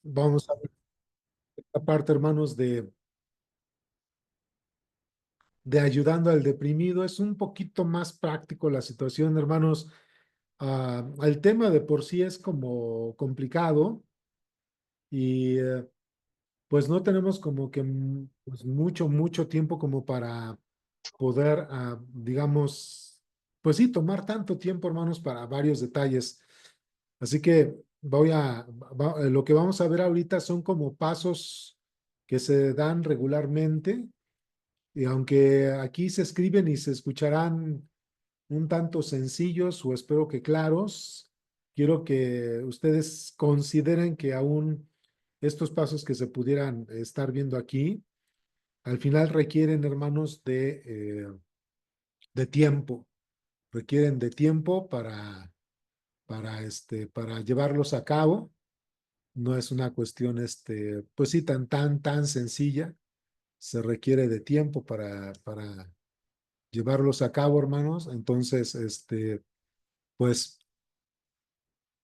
Vamos a ver esta parte, hermanos, de ayudando al deprimido. Es un poquito más práctico la situación, hermanos. El tema de por sí es como complicado y pues no tenemos como que pues, mucho tiempo como para poder, digamos, pues sí, tomar tanto tiempo, hermanos, para varios detalles. Así que lo que vamos a ver ahorita son como pasos que se dan regularmente. Y aunque aquí se escriben y se escucharán un tanto sencillos o espero que claros, quiero que ustedes consideren que aún estos pasos que se pudieran estar viendo aquí, al final requieren, hermanos, de tiempo, requieren de tiempo para llevarlos a cabo. No es una cuestión, pues sí, tan sencilla. Se requiere de tiempo para llevarlos a cabo, hermanos. Entonces, pues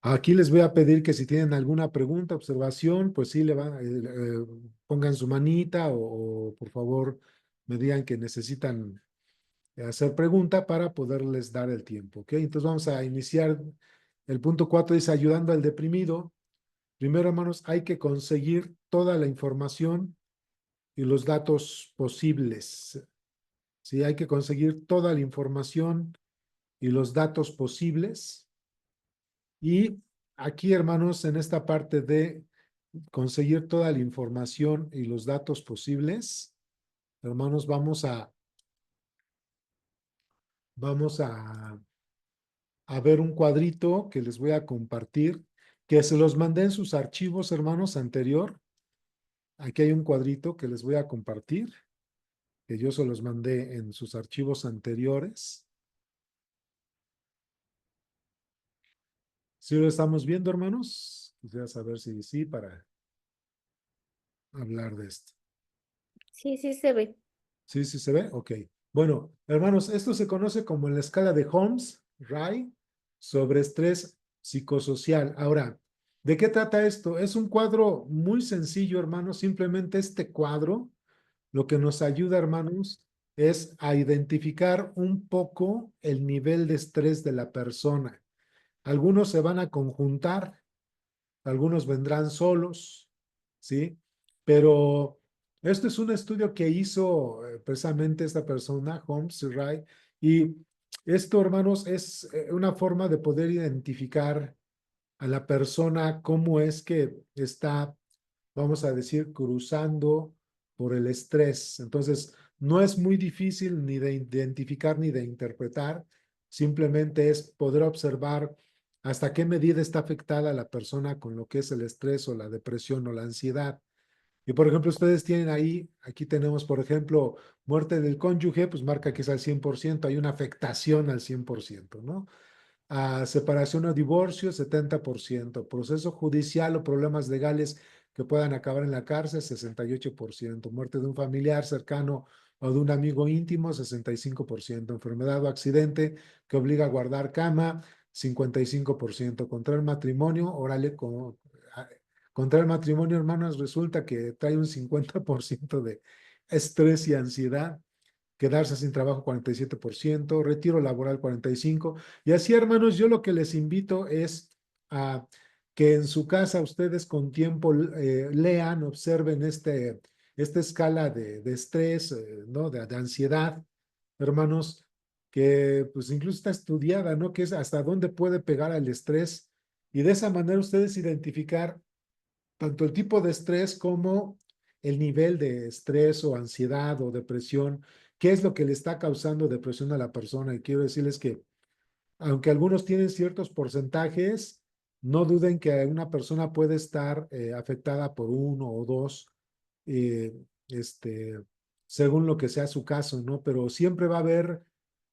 aquí les voy a pedir que si tienen alguna pregunta, observación, pues sí, pongan su manita o por favor me digan que necesitan hacer pregunta para poderles dar el tiempo, ¿ok? Entonces vamos a iniciar. El punto 4 dice ayudando al deprimido. Primero, hermanos, hay que conseguir toda la información y los datos posibles. Sí, hay que conseguir toda la información y los datos posibles. Y aquí, hermanos, en esta parte de conseguir toda la información y los datos posibles, hermanos, vamos a ver un cuadrito que les voy a compartir, que se los mandé en sus archivos, hermanos, anterior. Aquí hay un cuadrito que les voy a compartir, que yo se los mandé en sus archivos anteriores. ¿Sí lo estamos viendo, hermanos? Quisiera saber si sí para hablar de esto. Sí, sí se ve. ¿Sí, sí se ve? Ok. Bueno, hermanos, esto se conoce como la escala de Holmes, Ray, sobre estrés psicosocial. Ahora, ¿de qué trata esto? Es un cuadro muy sencillo, hermanos. Simplemente este cuadro lo que nos ayuda, hermanos, es a identificar un poco el nivel de estrés de la persona. Algunos se van a conjuntar, algunos vendrán solos, ¿sí? Pero esto es un estudio que hizo precisamente esta persona, Holmes Wright, y esto, hermanos, es una forma de poder identificar a la persona cómo es que está, vamos a decir, cruzando por el estrés. Entonces, no es muy difícil ni de identificar ni de interpretar, simplemente es poder observar hasta qué medida está afectada la persona con lo que es el estrés o la depresión o la ansiedad. Y por ejemplo, ustedes tienen ahí, aquí tenemos, por ejemplo, muerte del cónyuge, pues marca que es al 100%, hay una afectación al 100%, ¿no? Separación o divorcio, 70%. Proceso judicial o problemas legales que puedan acabar en la cárcel, 68%. Muerte de un familiar cercano o de un amigo íntimo, 65%. Enfermedad o accidente que obliga a guardar cama, 55%. Contra el matrimonio, órale, contra el matrimonio, hermanos, resulta que trae un 50% de estrés y ansiedad. Quedarse sin trabajo 47%, retiro laboral 45%. Y así, hermanos, yo lo que les invito es a que en su casa ustedes con tiempo lean, observen esta escala de estrés, ¿no? De ansiedad, hermanos, que pues incluso está estudiada, ¿no? Que es hasta dónde puede pegar al estrés. Y de esa manera ustedes identificar tanto el tipo de estrés como el nivel de estrés o ansiedad o depresión, qué es lo que le está causando depresión a la persona. Y quiero decirles que, aunque algunos tienen ciertos porcentajes, no duden que una persona puede estar afectada por uno o dos, eh, este, según lo que sea su caso, ¿no? Pero siempre va a haber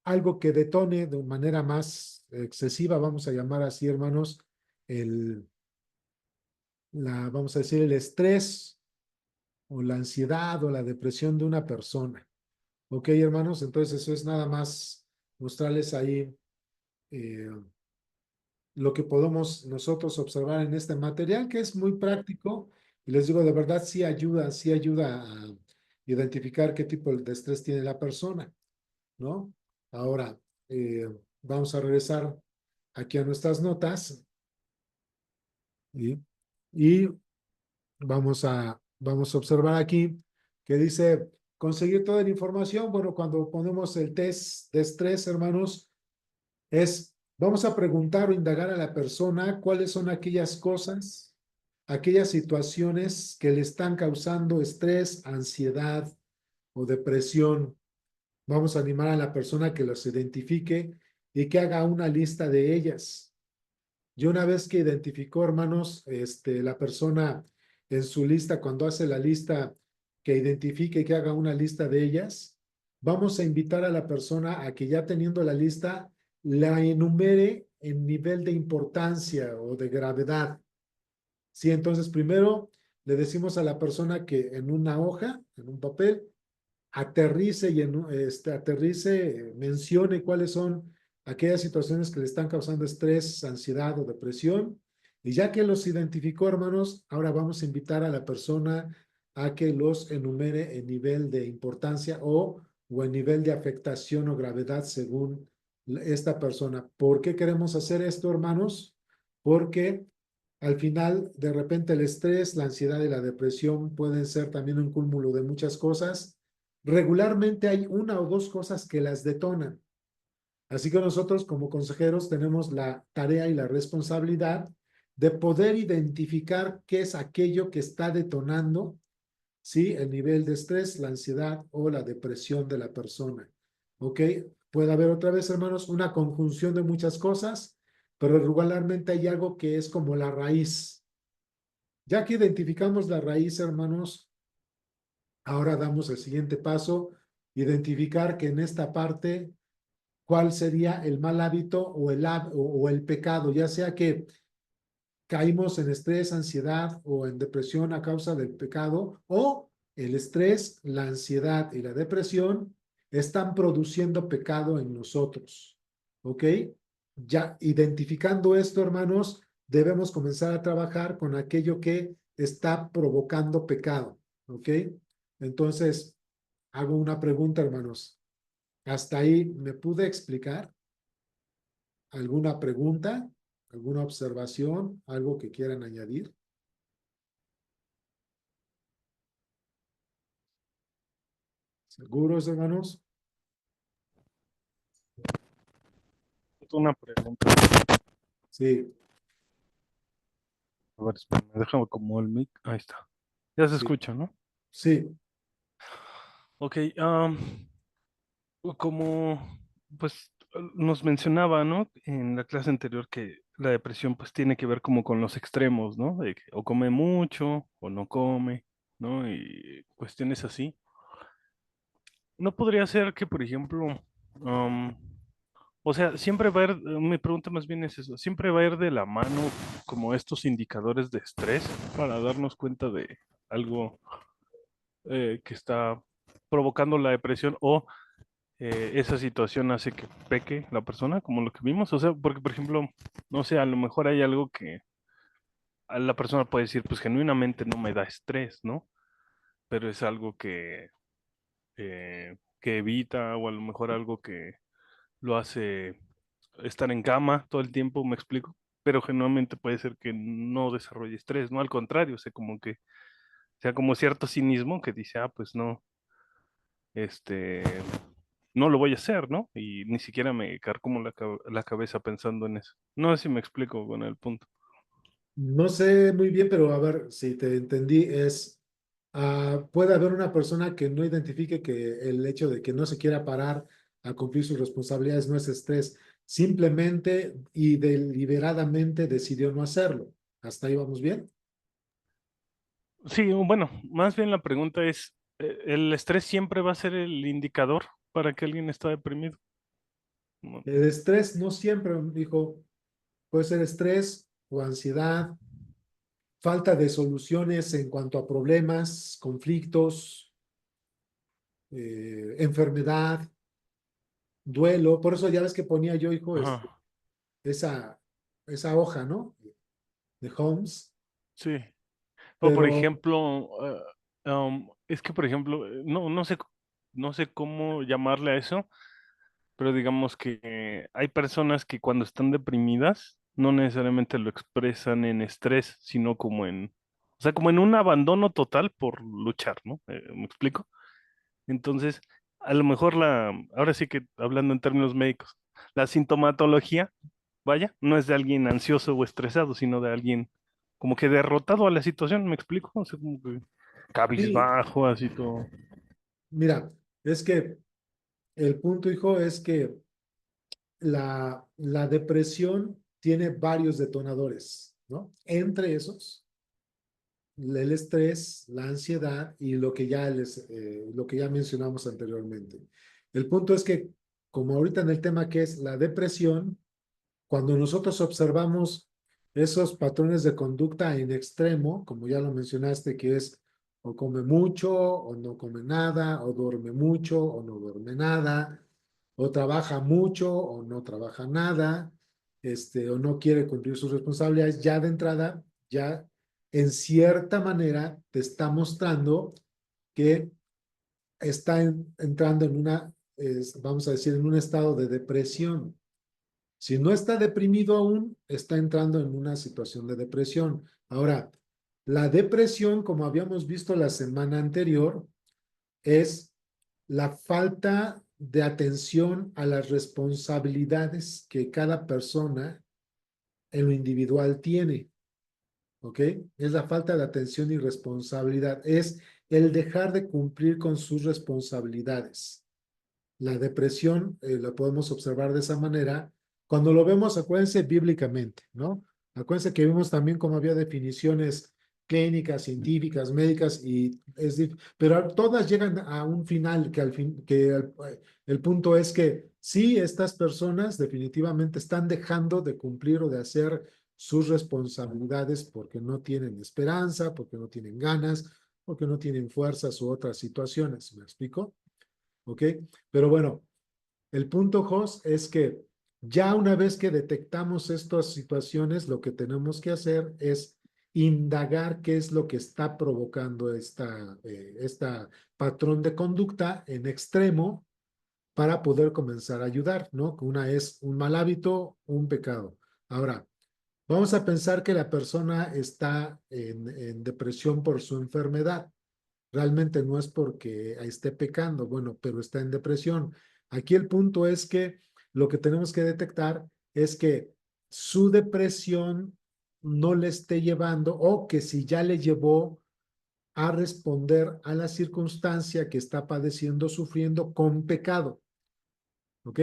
algo que detone de manera más excesiva, vamos a llamar así, hermanos, el, vamos a decir, el estrés o la ansiedad o la depresión de una persona. Ok, hermanos, entonces eso es nada más mostrarles ahí eh, lo que podemos nosotros observar en este material, que es muy práctico. Y les digo, de verdad, sí ayuda a identificar qué tipo de estrés tiene la persona, ¿no? Ahora, eh, vamos a regresar aquí a nuestras notas y, y vamos a observar aquí que dice conseguir toda la información. Bueno, cuando ponemos el test de estrés, hermanos, vamos a preguntar o indagar a la persona cuáles son aquellas cosas, aquellas situaciones que le están causando estrés, ansiedad o depresión. Vamos a animar a la persona que los identifique y que haga una lista de ellas. Y una vez que identificó, hermanos, la persona en su lista, cuando hace la lista, que identifique y que haga una lista de ellas, vamos a invitar a la persona a que ya teniendo la lista, la enumere en nivel de importancia o de gravedad. Sí, entonces primero le decimos a la persona que en una hoja, en un papel, aterrice aterrice, mencione cuáles son aquellas situaciones que le están causando estrés, ansiedad o depresión. Y ya que los identificó, hermanos, ahora vamos a invitar a la persona a que los enumere en nivel de importancia o en nivel de afectación o gravedad según esta persona. ¿Por qué queremos hacer esto, hermanos? Porque al final, de repente, el estrés, la ansiedad y la depresión pueden ser también un cúmulo de muchas cosas. Regularmente hay una o dos cosas que las detonan. Así que nosotros como consejeros tenemos la tarea y la responsabilidad de poder identificar qué es aquello que está detonando, ¿sí? El nivel de estrés, la ansiedad o la depresión de la persona. ¿Ok? Puede haber otra vez, hermanos, una conjunción de muchas cosas, pero regularmente hay algo que es como la raíz. Ya que identificamos la raíz, hermanos, ahora damos el siguiente paso, identificar que en esta parte, cuál sería el mal hábito o el pecado, ya sea que caímos en estrés, ansiedad o en depresión a causa del pecado, o el estrés, la ansiedad y la depresión están produciendo pecado en nosotros. ¿Ok? Ya identificando esto, hermanos, debemos comenzar a trabajar con aquello que está provocando pecado. ¿Ok? Entonces, hago una pregunta, hermanos. ¿Hasta ahí me pude explicar? ¿Alguna pregunta? ¿Alguna observación? ¿Algo que quieran añadir? ¿Seguros, hermanos? Una pregunta. Sí, A ver, espérame, déjame como el mic. Ahí está. Ya se sí, escucha, ¿no? sí. Ok, como pues nos mencionaba, ¿no? En la clase anterior que la depresión pues tiene que ver como con los extremos, ¿no? De que o come mucho o no come, ¿no? Y cuestiones así. No podría ser que, por ejemplo, am, o sea, siempre va a ir, mi pregunta más bien es eso, siempre va a ir de la mano como estos indicadores de estrés para darnos cuenta de algo que está provocando la depresión o esa situación hace que peque la persona, como lo que vimos. O sea, porque por ejemplo, no sé, a lo mejor hay algo que a la persona puede decir, pues genuinamente no me da estrés, ¿no? Pero es algo que evita o a lo mejor algo que lo hace estar en cama todo el tiempo, me explico. Pero genuinamente puede ser que no desarrolle estrés, ¿no? Al contrario, o sea, como que sea como cierto cinismo que dice, ah, pues no, este, no lo voy a hacer, ¿no? Y ni siquiera me carcomo la cabeza pensando en eso. No sé si me explico con el punto. No sé muy bien, pero a ver si te entendí, puede haber una persona que no identifique que el hecho de que no se quiera parar a cumplir sus responsabilidades no es estrés, simplemente y deliberadamente decidió no hacerlo. ¿Hasta ahí vamos bien? Sí, bueno, más bien la pregunta es, ¿el estrés siempre va a ser el indicador para que alguien está deprimido? No. El estrés no siempre, dijo, puede ser estrés o ansiedad, falta de soluciones en cuanto a problemas, conflictos, enfermedad, duelo. Por eso ya ves que ponía yo, hijo, Ajá. esa. esa hoja, ¿no? De Holmes, Sí. O por pero ejemplo, es que por ejemplo, no sé cómo llamarle a eso, pero digamos que hay personas que cuando están deprimidas no necesariamente lo expresan en estrés, sino como o sea, como en un abandono total por luchar, ¿no? ¿Me explico? Entonces, a lo mejor ahora sí que hablando en términos médicos, la sintomatología, vaya, no es de alguien ansioso o estresado, sino de alguien como que derrotado a la situación, ¿me explico? O sea, como que sí, cabizbajo, así todo. mira, es que el punto, hijo, es que la depresión tiene varios detonadores, ¿no? Entre esos, el estrés, la ansiedad y lo que ya mencionamos anteriormente. El punto es que, como ahorita en el tema que es la depresión, cuando nosotros observamos esos patrones de conducta en extremo, como ya lo mencionaste, que es o come mucho o no come nada, o duerme mucho o no duerme nada, o trabaja mucho o no trabaja nada, o no quiere cumplir sus responsabilidades, ya de entrada, ya en cierta manera te está mostrando que está entrando en vamos a decir, en un estado de depresión. Si no está deprimido aún, está entrando en una situación de depresión. Ahora, la depresión, como habíamos visto la semana anterior, es la falta de atención a las responsabilidades que cada persona en lo individual tiene. ¿Ok? Es la falta de atención y responsabilidad. Es el dejar de cumplir con sus responsabilidades. La depresión la podemos observar de esa manera. Cuando lo vemos, acuérdense bíblicamente, ¿no? Acuérdense que vimos también cómo había definiciones clínicas, científicas, médicas, pero todas llegan a un final el punto es que sí, estas personas definitivamente están dejando de cumplir o de hacer sus responsabilidades porque no tienen esperanza, porque no tienen ganas, porque no tienen fuerzas u otras situaciones. ¿Me explico? ¿Ok? Pero bueno, el punto, Jos, es que ya una vez que detectamos estas situaciones, lo que tenemos que hacer es indagar qué es lo que está provocando esta patrón de conducta en extremo para poder comenzar a ayudar, ¿no? Una es un mal hábito, un pecado. Ahora, vamos a pensar que la persona está en depresión por su enfermedad. Realmente no es porque esté pecando, bueno, pero está en depresión. Aquí el punto es que lo que tenemos que detectar es que su depresión no le esté llevando o que si ya le llevó a responder a la circunstancia que está padeciendo, sufriendo con pecado. ¿Ok?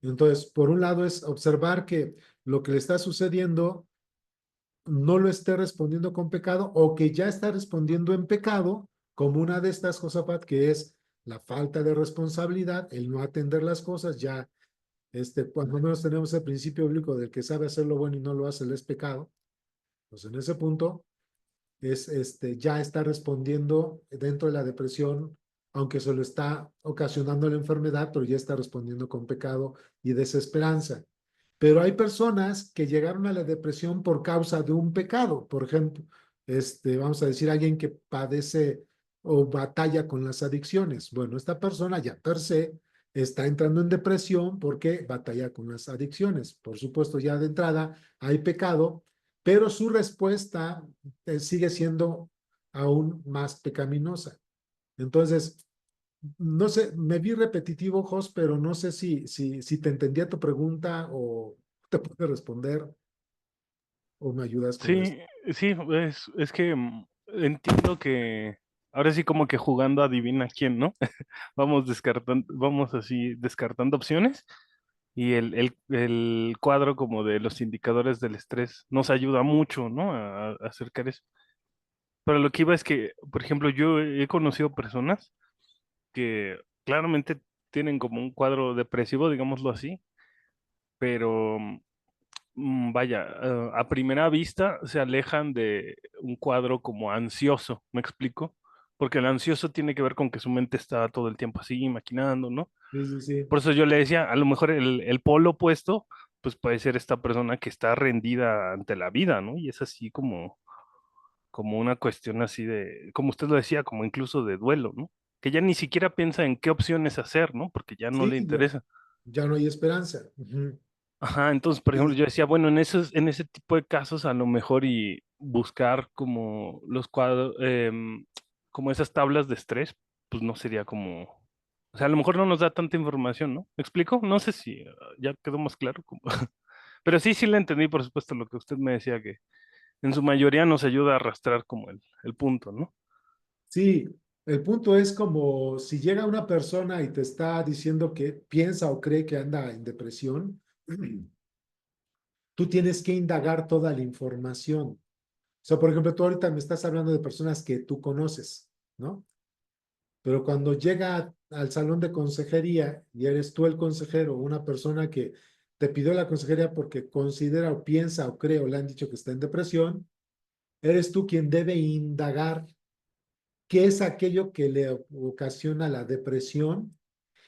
Entonces, por un lado es observar que lo que le está sucediendo no lo esté respondiendo con pecado o que ya está respondiendo en pecado, como una de estas, Josafat, que es la falta de responsabilidad, el no atender las cosas, ya, cuando menos tenemos el principio bíblico del que sabe hacer lo bueno y no lo hace, le es pecado. Pues en ese punto ya está respondiendo dentro de la depresión, aunque se lo está ocasionando la enfermedad, pero ya está respondiendo con pecado y desesperanza. Pero hay personas que llegaron a la depresión por causa de un pecado. Por ejemplo, vamos a decir alguien que padece o batalla con las adicciones. Bueno, esta persona ya per se está entrando en depresión porque batalla con las adicciones. Por supuesto, ya de entrada hay pecado, pero su respuesta sigue siendo aún más pecaminosa. Entonces, no sé, me vi repetitivo, Jos, pero no sé si te entendía tu pregunta o te puedo responder o me ayudas con esto. Sí, sí, es que entiendo que ahora sí como que jugando adivina quién, ¿no? Vamos así descartando opciones y el cuadro como de los indicadores del estrés nos ayuda mucho, ¿no? A acercar eso. Pero lo que iba es que, por ejemplo, yo he conocido personas que claramente tienen como un cuadro depresivo, digámoslo así, pero vaya, a primera vista se alejan de un cuadro como ansioso, ¿me explico? Porque el ansioso tiene que ver con que su mente está todo el tiempo así, maquinando, ¿no? Sí, sí, sí. Por eso yo le decía, a lo mejor el polo opuesto pues puede ser esta persona que está rendida ante la vida, ¿no? Y es así como una cuestión así de, como usted lo decía, como incluso de duelo, ¿no? Que ya ni siquiera piensa en qué opciones hacer, ¿no? Porque ya no le Sí, ya, interesa. ya no hay esperanza. Ujú. Ajá, entonces, por ejemplo, Y yo decía, bueno, en ese tipo de casos, a lo mejor y buscar como los cuadros, como esas tablas de estrés, pues no sería como, o sea, a lo mejor no nos da tanta información, ¿no? ¿Me explico? No sé si ya quedó más claro, pero sí, sí le entendí, por supuesto, lo que usted me decía, que en su mayoría nos ayuda a arrastrar como el punto, ¿no? sí, el punto es como si llega una persona y te está diciendo que piensa o cree que anda en depresión, tú tienes que indagar toda la información. O sea, por ejemplo, tú ahorita me estás hablando de personas que tú conoces, ¿no? Pero cuando llega al salón de consejería y eres tú el consejero, una persona que te pidió la consejería porque considera o piensa o cree o le han dicho que está en depresión, eres tú quien debe indagar qué es aquello que le ocasiona la depresión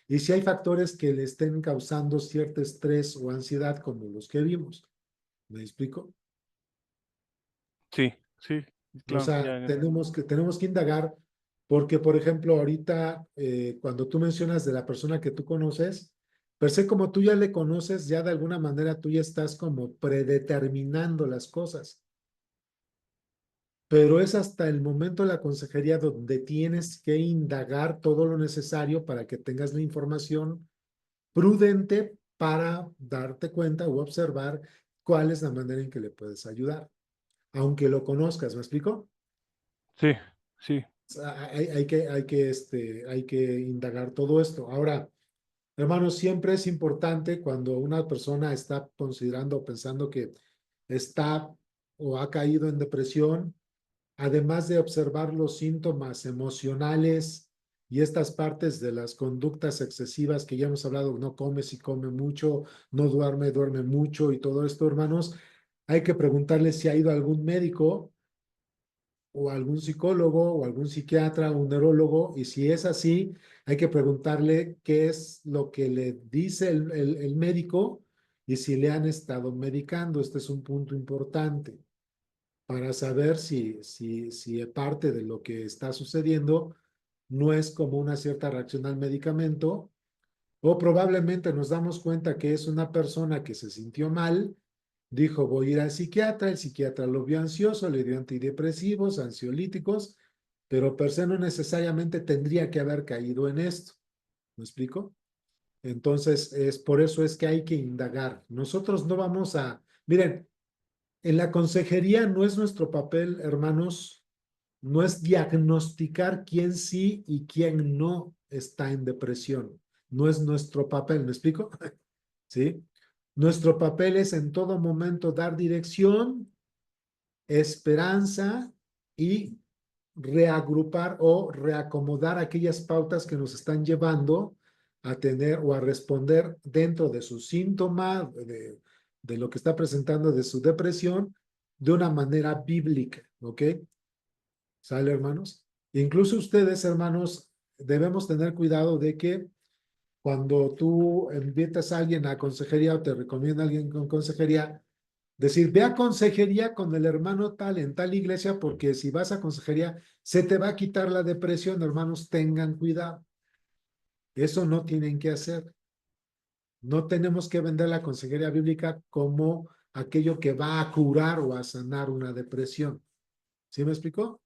y si hay factores que le estén causando cierto estrés o ansiedad como los que vimos. ¿Me explico? Sí, sí, O claro, sea, ya, ya. tenemos que indagar porque, por ejemplo, ahorita, cuando tú mencionas de la persona que tú conoces, per se como tú ya le conoces, ya de alguna manera tú ya estás como predeterminando las cosas. Pero es hasta el momento de la consejería donde tienes que indagar todo lo necesario para que tengas la información prudente para darte cuenta o observar cuál es la manera en que le puedes ayudar, aunque lo conozcas, ¿me explico? Sí, sí, Sea, hay que indagar todo esto. Ahora, hermanos, siempre es importante cuando una persona está considerando o pensando que está o ha caído en depresión, además de observar los síntomas emocionales y estas partes de las conductas excesivas que ya hemos hablado, no come si come mucho, no duerme, duerme mucho y todo esto, hermanos, hay que preguntarle si ha ido a algún médico o algún psicólogo o algún psiquiatra o un neurólogo, y si es así, hay que preguntarle qué es lo que le dice el médico y si le han estado medicando. Este es un punto importante para saber si parte de lo que está sucediendo no es como una cierta reacción al medicamento, o probablemente nos damos cuenta que es una persona que se sintió mal, dijo voy a ir al psiquiatra, el psiquiatra lo vio ansioso, le dio antidepresivos, ansiolíticos, pero per se no necesariamente tendría que haber caído en esto. ¿Me explico? Entonces, es por eso es que hay que indagar. Nosotros no vamos a, miren, en la consejería no es nuestro papel, hermanos, no es diagnosticar quién sí y quién no está en depresión. No es nuestro papel, ¿me explico? ¿Sí? Nuestro papel es en todo momento dar dirección, esperanza y reagrupar o reacomodar aquellas pautas que nos están llevando a tener o a responder dentro de su síntoma, de lo que está presentando de su depresión, de una manera bíblica, ¿ok? ¿Sale, hermanos? Incluso ustedes, hermanos, debemos tener cuidado de que cuando tú invitas a alguien a consejería o te recomienda a alguien con consejería, decir, ve a consejería con el hermano tal en tal iglesia, porque si vas a consejería, se te va a quitar la depresión, hermanos, tengan cuidado. Eso no tienen que hacer. No tenemos que vender la consejería bíblica como aquello que va a curar o a sanar una depresión. ¿Sí me explicó?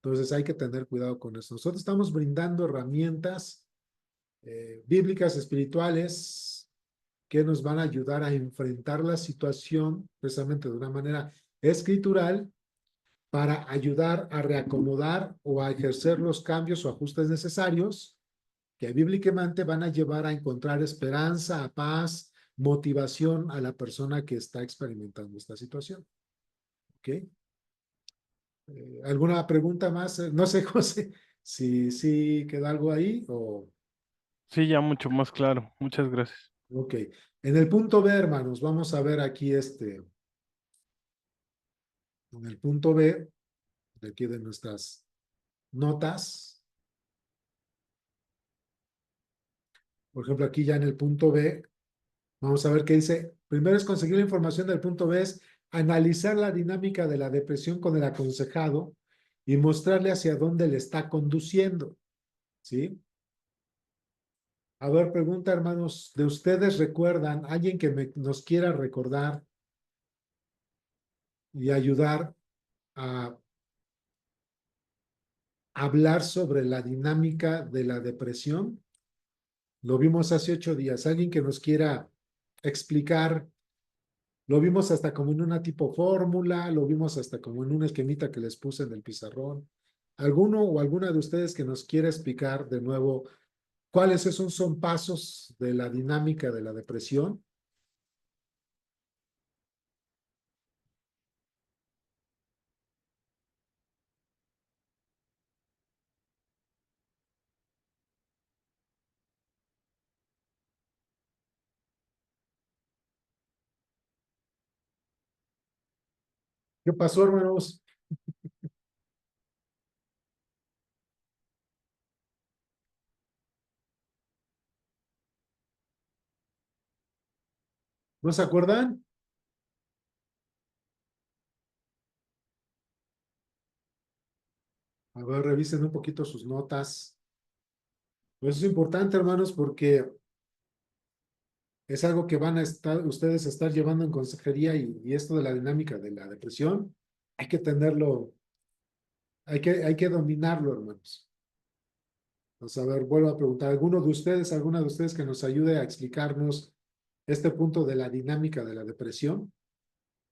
Entonces hay que tener cuidado con eso. Nosotros estamos brindando herramientas bíblicas, espirituales, que nos van a ayudar a enfrentar la situación precisamente de una manera escritural para ayudar a reacomodar o a ejercer los cambios o ajustes necesarios que bíblicamente van a llevar a encontrar esperanza, paz, motivación a la persona que está experimentando esta situación. ¿Ok? ¿Alguna pregunta más? No sé, José, si queda algo ahí o... sí, ya mucho más claro. Muchas gracias. Ok. En el punto B, hermanos, vamos a ver aquí en el punto B, de aquí de nuestras notas. Por ejemplo, aquí ya en el punto B, vamos a ver qué dice Primero es conseguir la información del punto B, es analizar la dinámica de la depresión con el aconsejado y mostrarle hacia dónde le está conduciendo, ¿sí? A ver, pregunta, hermanos, ¿de ustedes recuerdan, alguien que nos quiera recordar y ayudar a hablar sobre la dinámica de la depresión? Lo vimos hace 8 días. Alguien que nos quiera explicar, lo vimos hasta como en una tipo fórmula, lo vimos hasta como en un esquemita que les puse en el pizarrón. ¿Alguno o alguna de ustedes que nos quiera explicar de nuevo cuáles esos son pasos de la dinámica de la depresión? ¿Qué pasó, hermanos? ¿No se acuerdan? A ver, revisen un poquito sus notas. Pues eso es importante, hermanos, porque es algo que van a estar ustedes a estar llevando en consejería y esto de la dinámica de la depresión, hay que tenerlo, hay que dominarlo, hermanos. Vamos a ver, vuelvo a preguntar, alguna de ustedes que nos ayude a explicarnos este punto de la dinámica de la depresión?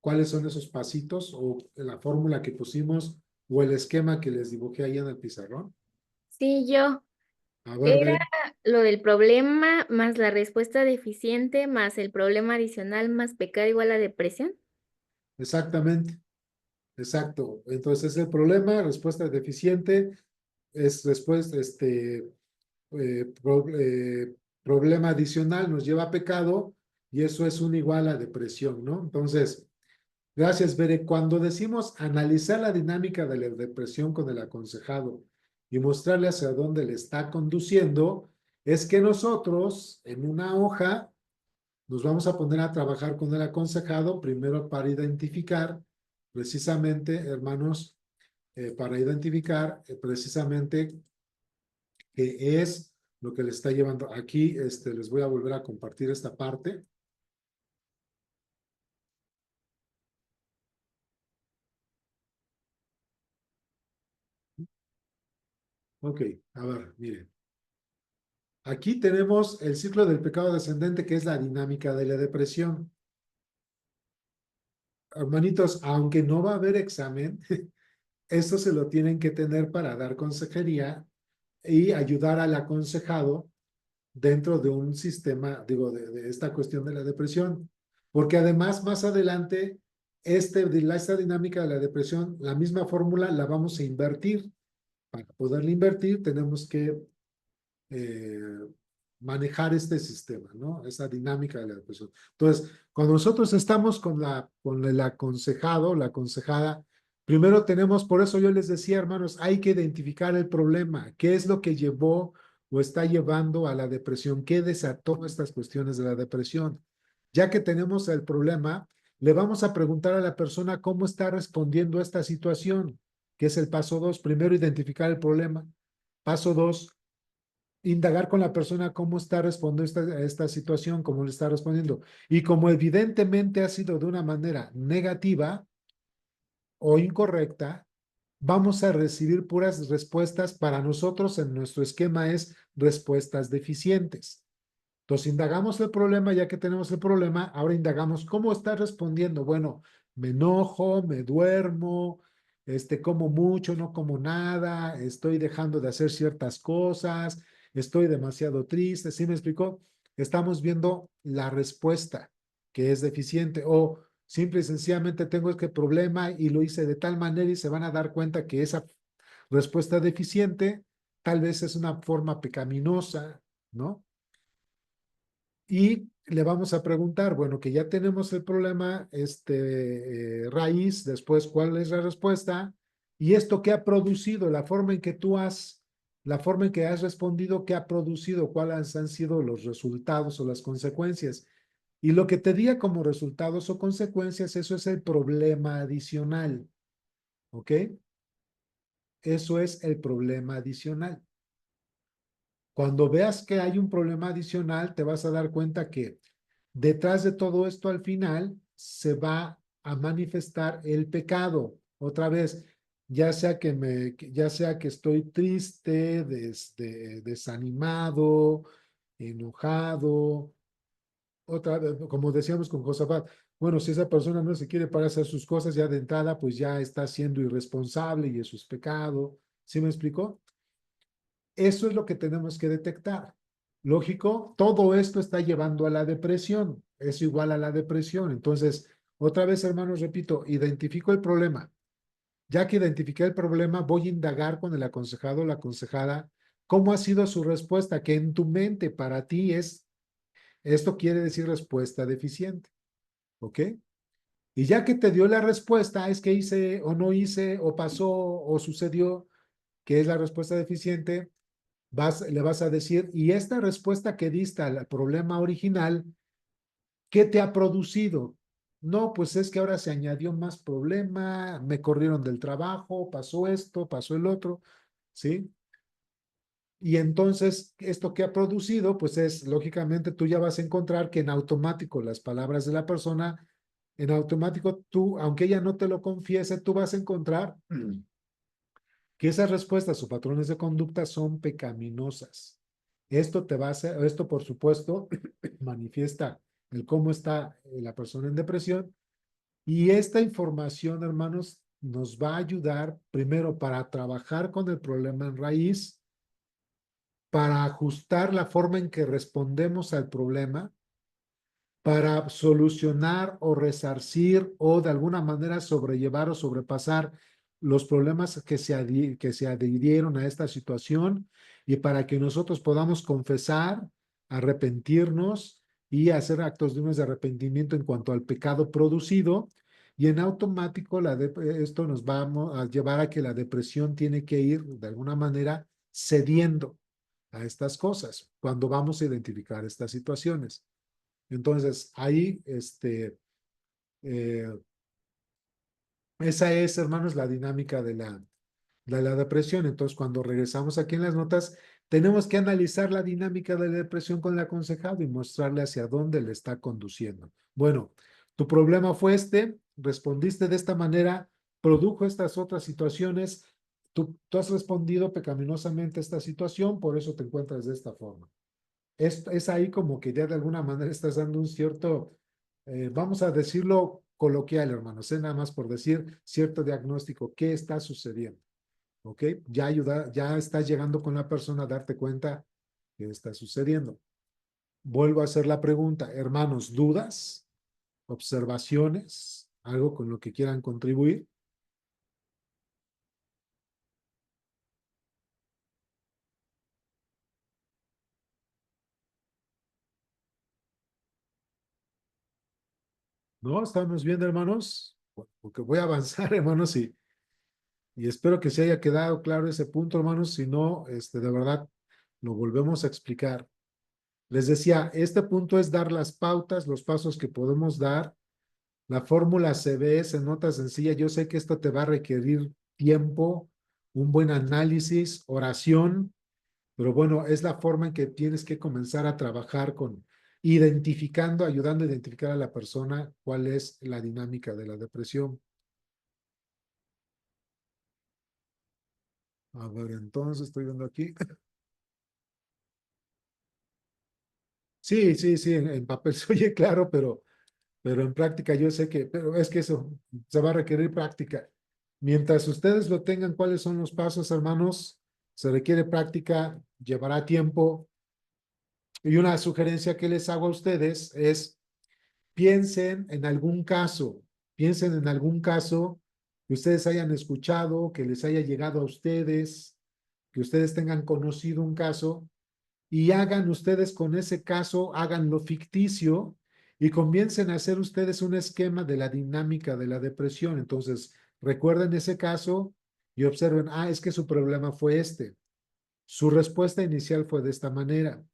¿Cuáles son esos pasitos o la fórmula que pusimos o el esquema que les dibujé ahí en el pizarrón? Sí, yo. A ver, Era ven, lo del problema más la respuesta deficiente más el problema adicional más pecado igual a depresión. exactamente, exacto. Entonces, el problema, respuesta deficiente, es después, problema adicional nos lleva a pecado y eso es un igual a depresión, ¿no? Entonces, gracias, Bere. Cuando decimos analizar la dinámica de la depresión con el aconsejado y mostrarle hacia dónde le está conduciendo, es que nosotros en una hoja nos vamos a poner a trabajar con el aconsejado, primero para identificar precisamente, hermanos, para identificar precisamente qué es lo que le está llevando. Aquí les voy a volver a compartir esta parte. Ok, a ver, miren. Aquí tenemos el ciclo del pecado descendente, que es la dinámica de la depresión. Hermanitos, aunque no va a haber examen, esto se lo tienen que tener para dar consejería y ayudar al aconsejado dentro de un sistema, digo, de esta cuestión de la depresión. Porque además, más adelante, esta dinámica de la depresión, la misma fórmula la vamos a invertir. Para poderla invertir, tenemos que eh, manejar este sistema, ¿no? Esa dinámica de la depresión. Entonces, cuando nosotros estamos con el aconsejado, la aconsejada, primero tenemos, por eso yo les decía, hermanos, hay que identificar el problema, qué es lo que llevó o está llevando a la depresión, qué desató estas cuestiones de la depresión. Ya que tenemos el problema, le vamos a preguntar a la persona cómo está respondiendo a esta situación, que es el paso 2. Primero, identificar el problema. Paso 2, indagar con la persona cómo está respondiendo a esta situación, cómo le está respondiendo. Y como evidentemente ha sido de una manera negativa o incorrecta, vamos a recibir puras respuestas. Para nosotros en nuestro esquema es respuestas deficientes. Entonces, indagamos el problema, ya que tenemos el problema, ahora indagamos cómo está respondiendo. Bueno, me enojo, me duermo, como mucho, no como nada, estoy dejando de hacer ciertas cosas, estoy demasiado triste. ¿Sí me explicó? Estamos viendo la respuesta que es deficiente o simple y sencillamente tengo este problema y lo hice de tal manera y se van a dar cuenta que esa respuesta deficiente tal vez es una forma pecaminosa, ¿no? Y le vamos a preguntar, bueno, que ya tenemos el problema, raíz, después, ¿cuál es la respuesta? Y esto qué ha producido, la forma en que has respondido, qué ha producido, cuáles han sido los resultados o las consecuencias. Y lo que te diga como resultados o consecuencias, eso es el problema adicional. ¿Ok? Eso es el problema adicional. Cuando veas que hay un problema adicional, te vas a dar cuenta que detrás de todo esto al final se va a manifestar el pecado. Otra vez, ya sea que estoy triste, desanimado, enojado. Otra vez, como decíamos con Josafat, bueno, si esa persona no se quiere para hacer sus cosas ya de entrada, pues ya está siendo irresponsable y eso es pecado. ¿Sí me explicó? Eso es lo que tenemos que detectar. Lógico, todo esto está llevando a la depresión. Es igual a la depresión. Entonces, otra vez, hermanos, repito, identifico el problema. Ya que identifiqué el problema, voy a indagar con el aconsejado o la aconsejada cómo ha sido su respuesta, que en tu mente para ti esto quiere decir respuesta deficiente. ¿Ok? Y ya que te dio la respuesta, es que hice o no hice, o pasó o sucedió, que es la respuesta deficiente, le vas a decir, y esta respuesta que diste al problema original, ¿qué te ha producido? No, pues es que ahora se añadió más problema, me corrieron del trabajo, pasó esto, pasó el otro, ¿sí? Y entonces, esto que ha producido, pues es, lógicamente, tú ya vas a encontrar que en automático las palabras de la persona, en automático tú, aunque ella no te lo confiese, tú vas a encontrar que esas respuestas o patrones de conducta son pecaminosas. Esto por supuesto manifiesta el cómo está la persona en depresión y esta información, hermanos, nos va a ayudar primero para trabajar con el problema en raíz, para ajustar la forma en que respondemos al problema, para solucionar o resarcir o de alguna manera sobrellevar o sobrepasar los problemas que se adhirieron a esta situación y para que nosotros podamos confesar, arrepentirnos y hacer actos de arrepentimiento en cuanto al pecado producido. Y en automático esto nos va a llevar a que la depresión tiene que ir de alguna manera cediendo a estas cosas cuando vamos a identificar estas situaciones. Entonces, ahí, eh, esa es, hermanos, la dinámica de la depresión. Entonces, cuando regresamos aquí en las notas, tenemos que analizar la dinámica de la depresión con el aconsejado y mostrarle hacia dónde le está conduciendo. Bueno, tu problema fue respondiste de esta manera, produjo estas otras situaciones, tú has respondido pecaminosamente a esta situación, por eso te encuentras de esta forma. Es ahí como que ya de alguna manera estás dando un cierto, vamos a decirlo coloquial, hermanos, nada más por decir cierto diagnóstico, ¿qué está sucediendo? ¿Ok? Ya estás llegando con la persona a darte cuenta qué está sucediendo. Vuelvo a hacer la pregunta, hermanos, ¿dudas? ¿Observaciones? ¿Algo con lo que quieran contribuir? ¿No? ¿Estamos bien, hermanos? Porque voy a avanzar, hermanos, y espero que se haya quedado claro ese punto, hermanos. Si no, de verdad, lo volvemos a explicar. Les decía, este punto es dar las pautas, los pasos que podemos dar. La fórmula se ve, se nota sencilla. Yo sé que esto te va a requerir tiempo, un buen análisis, oración, pero bueno, es la forma en que tienes que comenzar a trabajar con identificando, ayudando a identificar a la persona cuál es la dinámica de la depresión. A ver, entonces estoy viendo aquí. Sí, sí, sí, en papel se oye claro, pero en práctica yo sé pero es que eso se va a requerir práctica. Mientras ustedes lo tengan, ¿cuáles son los pasos, hermanos? Se requiere práctica, llevará tiempo. Y una sugerencia que les hago a ustedes es piensen en algún caso, piensen en algún caso que ustedes hayan escuchado, que les haya llegado a ustedes, que ustedes tengan conocido un caso y hagan ustedes con ese caso, háganlo ficticio y comiencen a hacer ustedes un esquema de la dinámica de la depresión. Entonces, recuerden ese caso y observen, es que su problema fue este. Su respuesta inicial fue de esta manera.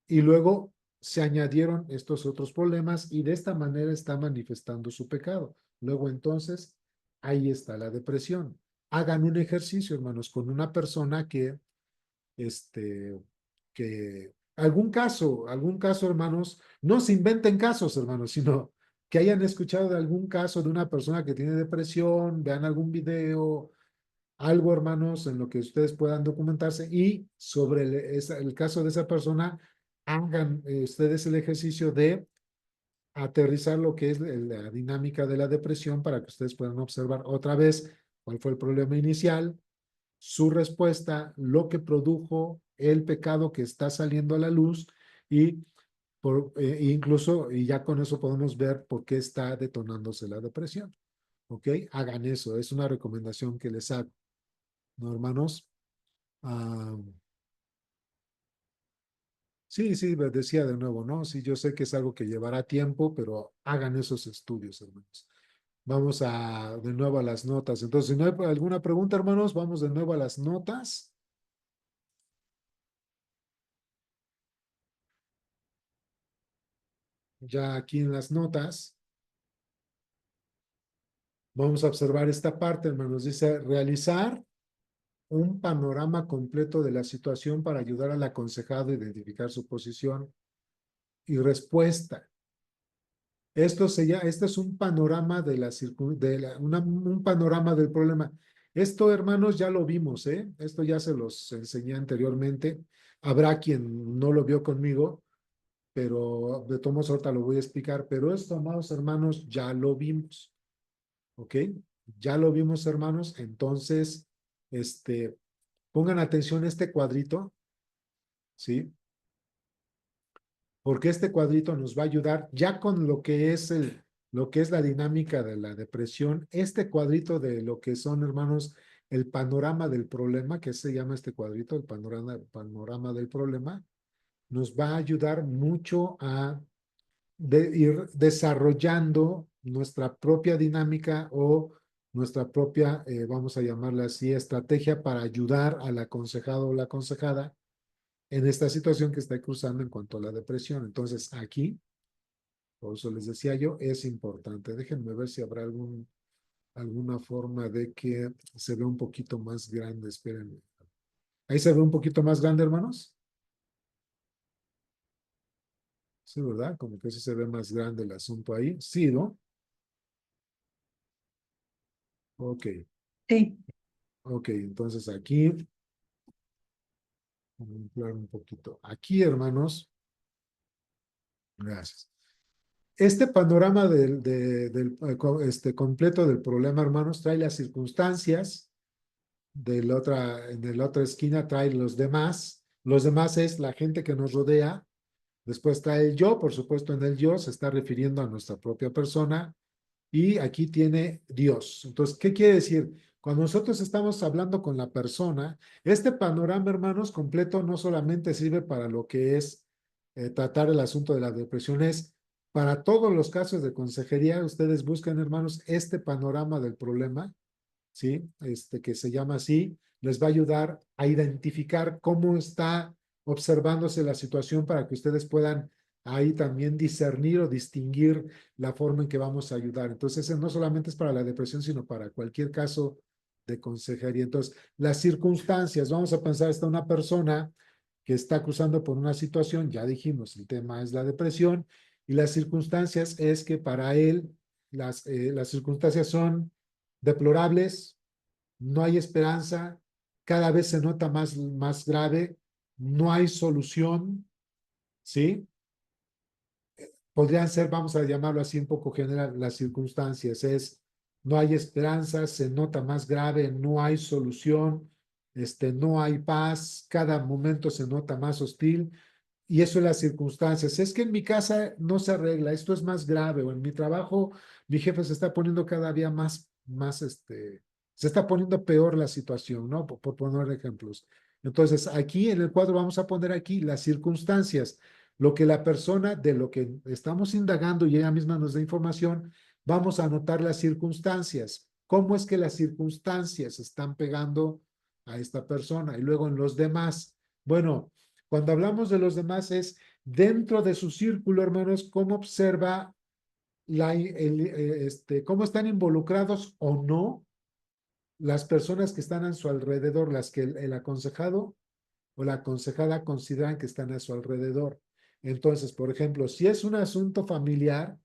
Y luego se añadieron estos otros problemas y de esta manera está manifestando su pecado. Luego entonces, ahí está la depresión. Hagan un ejercicio, hermanos, con una persona este, algún caso, hermanos, no se inventen casos, hermanos, sino que hayan escuchado de algún caso de una persona que tiene depresión, vean algún video, algo, hermanos, en lo que ustedes puedan documentarse y sobre el caso de esa persona, hagan ustedes el ejercicio de aterrizar lo que es la dinámica de la depresión para que ustedes puedan observar otra vez cuál fue el problema inicial, su respuesta, lo que produjo el pecado que está saliendo a la luz y incluso, y ya con eso podemos ver por qué está detonándose la depresión. ¿Ok? Hagan eso, es una recomendación que les hago, ¿no, hermanos? Ah, sí, sí, decía de nuevo, ¿no? Sí, yo sé que es algo que llevará tiempo, pero hagan esos estudios, hermanos. Vamos de nuevo a las notas. Entonces, si no hay alguna pregunta, hermanos, vamos de nuevo a las notas. Ya aquí en las notas, vamos a observar esta parte, hermanos. Dice, realizar un panorama completo de la situación para ayudar al aconsejado a identificar su posición y respuesta. Este es un panorama de un panorama del problema. Esto, hermanos, ya lo vimos, ¿eh? Esto ya se los enseñé anteriormente. Habrá quien no lo vio conmigo, pero de todos modos ahorita lo voy a explicar. Pero esto, amados hermanos, ya lo vimos, ¿ok? Ya lo vimos, hermanos. Entonces, pongan atención a este cuadrito, ¿sí? Porque este cuadrito nos va a ayudar ya con lo que es la dinámica de la depresión, este cuadrito de lo que son, hermanos, el panorama del problema, que se llama este cuadrito, el panorama del problema, nos va a ayudar mucho a ir desarrollando nuestra propia dinámica o nuestra propia, vamos a llamarla así, estrategia para ayudar al aconsejado o la aconsejada en esta situación que está cruzando en cuanto a la depresión. Entonces, aquí, por eso les decía yo, es importante. Déjenme ver si habrá alguna forma de que se vea un poquito más grande. Espérenme. ¿Ahí se ve un poquito más grande, hermanos? Sí, ¿verdad? Como que sí se ve más grande el asunto ahí. Sí, ¿no? Ok, Sí, ok. Entonces aquí, vamos a ampliar un poquito. Aquí, hermanos, gracias. Este panorama completo del problema, hermanos, trae las circunstancias. En la otra esquina trae los demás. Los demás es la gente que nos rodea. Después trae el yo, por supuesto, en el yo se está refiriendo a nuestra propia persona. Y aquí tiene Dios. Entonces, ¿qué quiere decir? Cuando nosotros estamos hablando con la persona, este panorama, hermanos, completo no solamente sirve para lo que es tratar el asunto de la depresión, es para todos los casos de consejería, ustedes buscan, hermanos, este panorama del problema, ¿sí? Que se llama así, les va a ayudar a identificar cómo está observándose la situación para que ustedes puedan ahí también discernir o distinguir la forma en que vamos a ayudar. Entonces, no solamente es para la depresión, sino para cualquier caso de consejería. Entonces, las circunstancias, vamos a pensar, está una persona que está cruzando por una situación, ya dijimos, el tema es la depresión, y las circunstancias es que para él las circunstancias son deplorables, no hay esperanza, cada vez se nota más grave, no hay solución, ¿sí? Podrían ser, vamos a llamarlo así un poco general, las circunstancias, no hay esperanza, se nota más grave, no hay solución, no hay paz, cada momento se nota más hostil, y eso es las circunstancias. Es que en mi casa no se arregla, esto es más grave, o en mi trabajo mi jefe se está poniendo cada día se está poniendo peor la situación, ¿no? Por poner ejemplos. Entonces, aquí en el cuadro vamos a poner aquí las circunstancias, lo que la persona, de lo que estamos indagando y ella misma nos da información, vamos a anotar las circunstancias. ¿Cómo es que las circunstancias están pegando a esta persona? Y luego en los demás, bueno, cuando hablamos de los demás es dentro de su círculo, hermanos, cómo observa cómo están involucrados o no las personas que están a su alrededor, las que el aconsejado o la aconsejada consideran que están a su alrededor. Entonces, por ejemplo, si es un asunto familiar,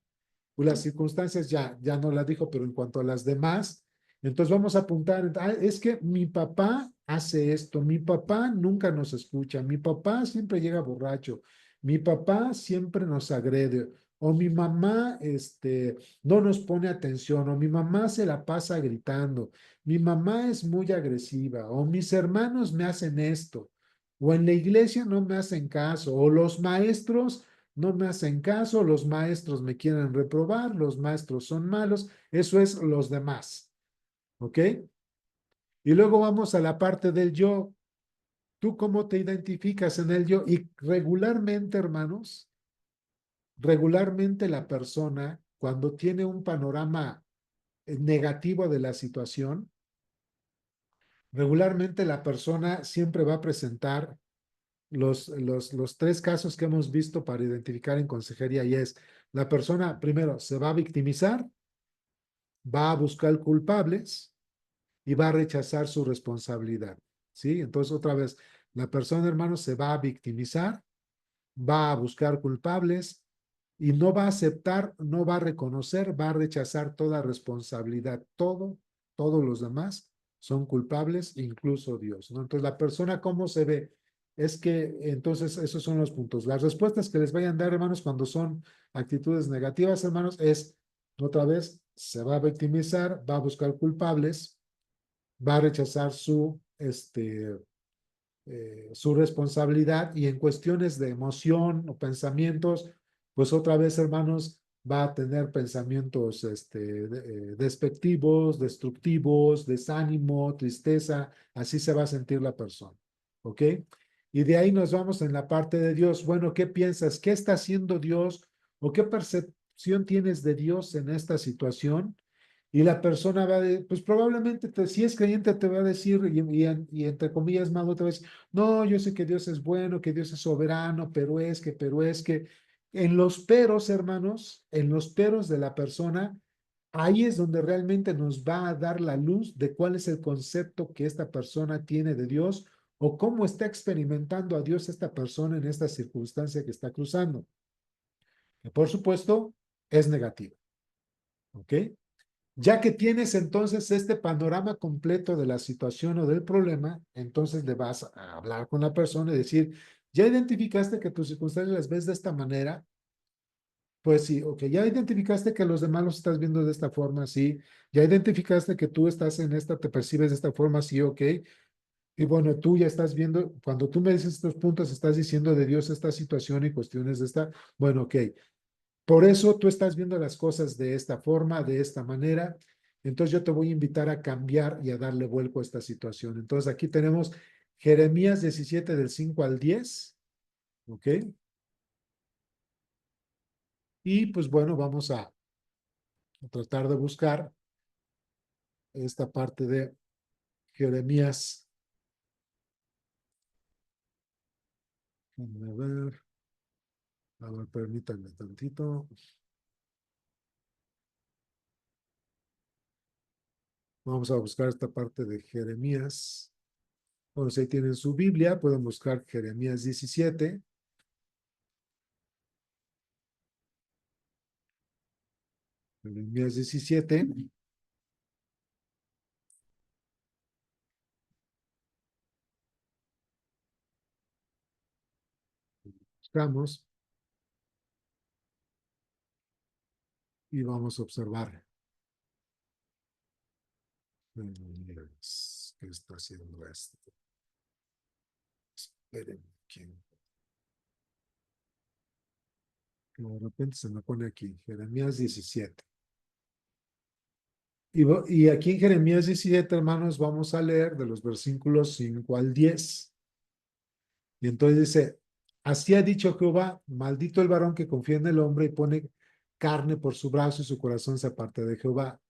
pues las circunstancias ya no las dijo, pero en cuanto a las demás, entonces vamos a apuntar, es que mi papá hace esto, mi papá nunca nos escucha, mi papá siempre llega borracho, mi papá siempre nos agrede, o mi mamá no nos pone atención, o mi mamá se la pasa gritando, mi mamá es muy agresiva, o mis hermanos me hacen esto, o en la iglesia no me hacen caso, o los maestros no me hacen caso, los maestros me quieren reprobar, los maestros son malos, eso es los demás, ¿ok? Y luego vamos a la parte del yo. ¿Tú cómo te identificas en el yo? Y regularmente, hermanos, regularmente la persona, cuando tiene un panorama negativo de la situación, regularmente la persona siempre va a presentar los tres casos que hemos visto para identificar en consejería y es, la persona primero se va a victimizar, va a buscar culpables y va a rechazar su responsabilidad, ¿sí? Entonces, otra vez, la persona, hermanos, se va a victimizar, va a buscar culpables y no va a aceptar, no va a reconocer, va a rechazar toda responsabilidad. Todos los demás son culpables, incluso Dios, ¿no? Entonces, la persona, ¿cómo se ve? Es que, entonces, esos son los puntos. Las respuestas que les vayan a dar, hermanos, cuando son actitudes negativas, hermanos, es, otra vez, se va a victimizar, va a buscar culpables, va a rechazar su responsabilidad y en cuestiones de emoción o pensamientos, pues otra vez, hermanos, va a tener pensamientos despectivos, destructivos, desánimo, tristeza, así se va a sentir la persona, ¿ok? Y de ahí nos vamos en la parte de Dios. Bueno, ¿qué piensas? ¿Qué está haciendo Dios? ¿O qué percepción tienes de Dios en esta situación? Y la persona va a, pues probablemente, si es creyente, te va a decir, y entre comillas, más otra vez, no, yo sé que Dios es bueno, que Dios es soberano, pero es que, en los peros, hermanos, en los peros de la persona, ahí es donde realmente nos va a dar la luz de cuál es el concepto que esta persona tiene de Dios o cómo está experimentando a Dios esta persona en esta circunstancia que está cruzando. Que por supuesto es negativa, ¿ok? Ya que tienes entonces este panorama completo de la situación o del problema, entonces le vas a hablar con la persona y decir, ya identificaste que tus circunstancias las ves de esta manera, pues sí, ok, ya identificaste que los demás los estás viendo de esta forma, sí, ya identificaste que tú estás en esta, te percibes de esta forma, sí, ok, y bueno, tú ya estás viendo, cuando tú me dices estos puntos, estás diciendo de Dios esta situación y cuestiones de esta, bueno, ok, por eso tú estás viendo las cosas de esta forma, de esta manera. Entonces yo te voy a invitar a cambiar y a darle vuelco a esta situación. Entonces aquí tenemos Jeremías 17 del 5 al 10. ¿Ok? Y pues bueno, vamos a tratar de buscar esta parte de Jeremías. A ver, permítanme tantito. Vamos a buscar esta parte de Jeremías. Bueno, si ahí tienen su Biblia, pueden buscar Jeremías 17. Jeremías 17. Buscamos y vamos a observar. ¿Qué está haciendo esto? Esperen, que de repente se me pone aquí, Jeremías 17. Y aquí en Jeremías 17, hermanos, vamos a leer de los versículos 5 al 10. Y entonces dice, así ha dicho Jehová, maldito el varón que confía en el hombre y pone carne por su brazo y su corazón se aparta de Jehová.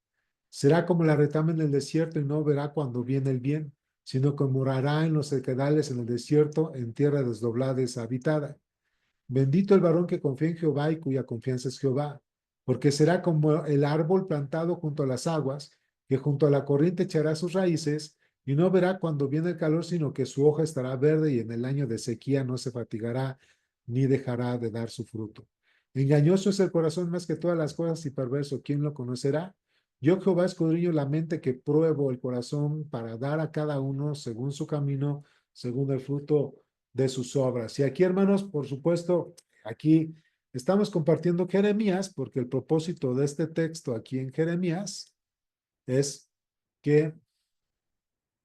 Será como la retama en el desierto y no verá cuando viene el bien, sino que morará en los sequedales en el desierto, en tierra desdoblada y deshabitada. Bendito el varón que confía en Jehová y cuya confianza es Jehová, porque será como el árbol plantado junto a las aguas, que junto a la corriente echará sus raíces y no verá cuando viene el calor, sino que su hoja estará verde y en el año de sequía no se fatigará ni dejará de dar su fruto. Engañoso es el corazón más que todas las cosas y perverso. ¿Quién lo conocerá? Yo, Jehová, escudriño la mente, que pruebo el corazón para dar a cada uno según su camino, según el fruto de sus obras. Y aquí, hermanos, por supuesto, aquí estamos compartiendo Jeremías, porque el propósito de este texto aquí en Jeremías es que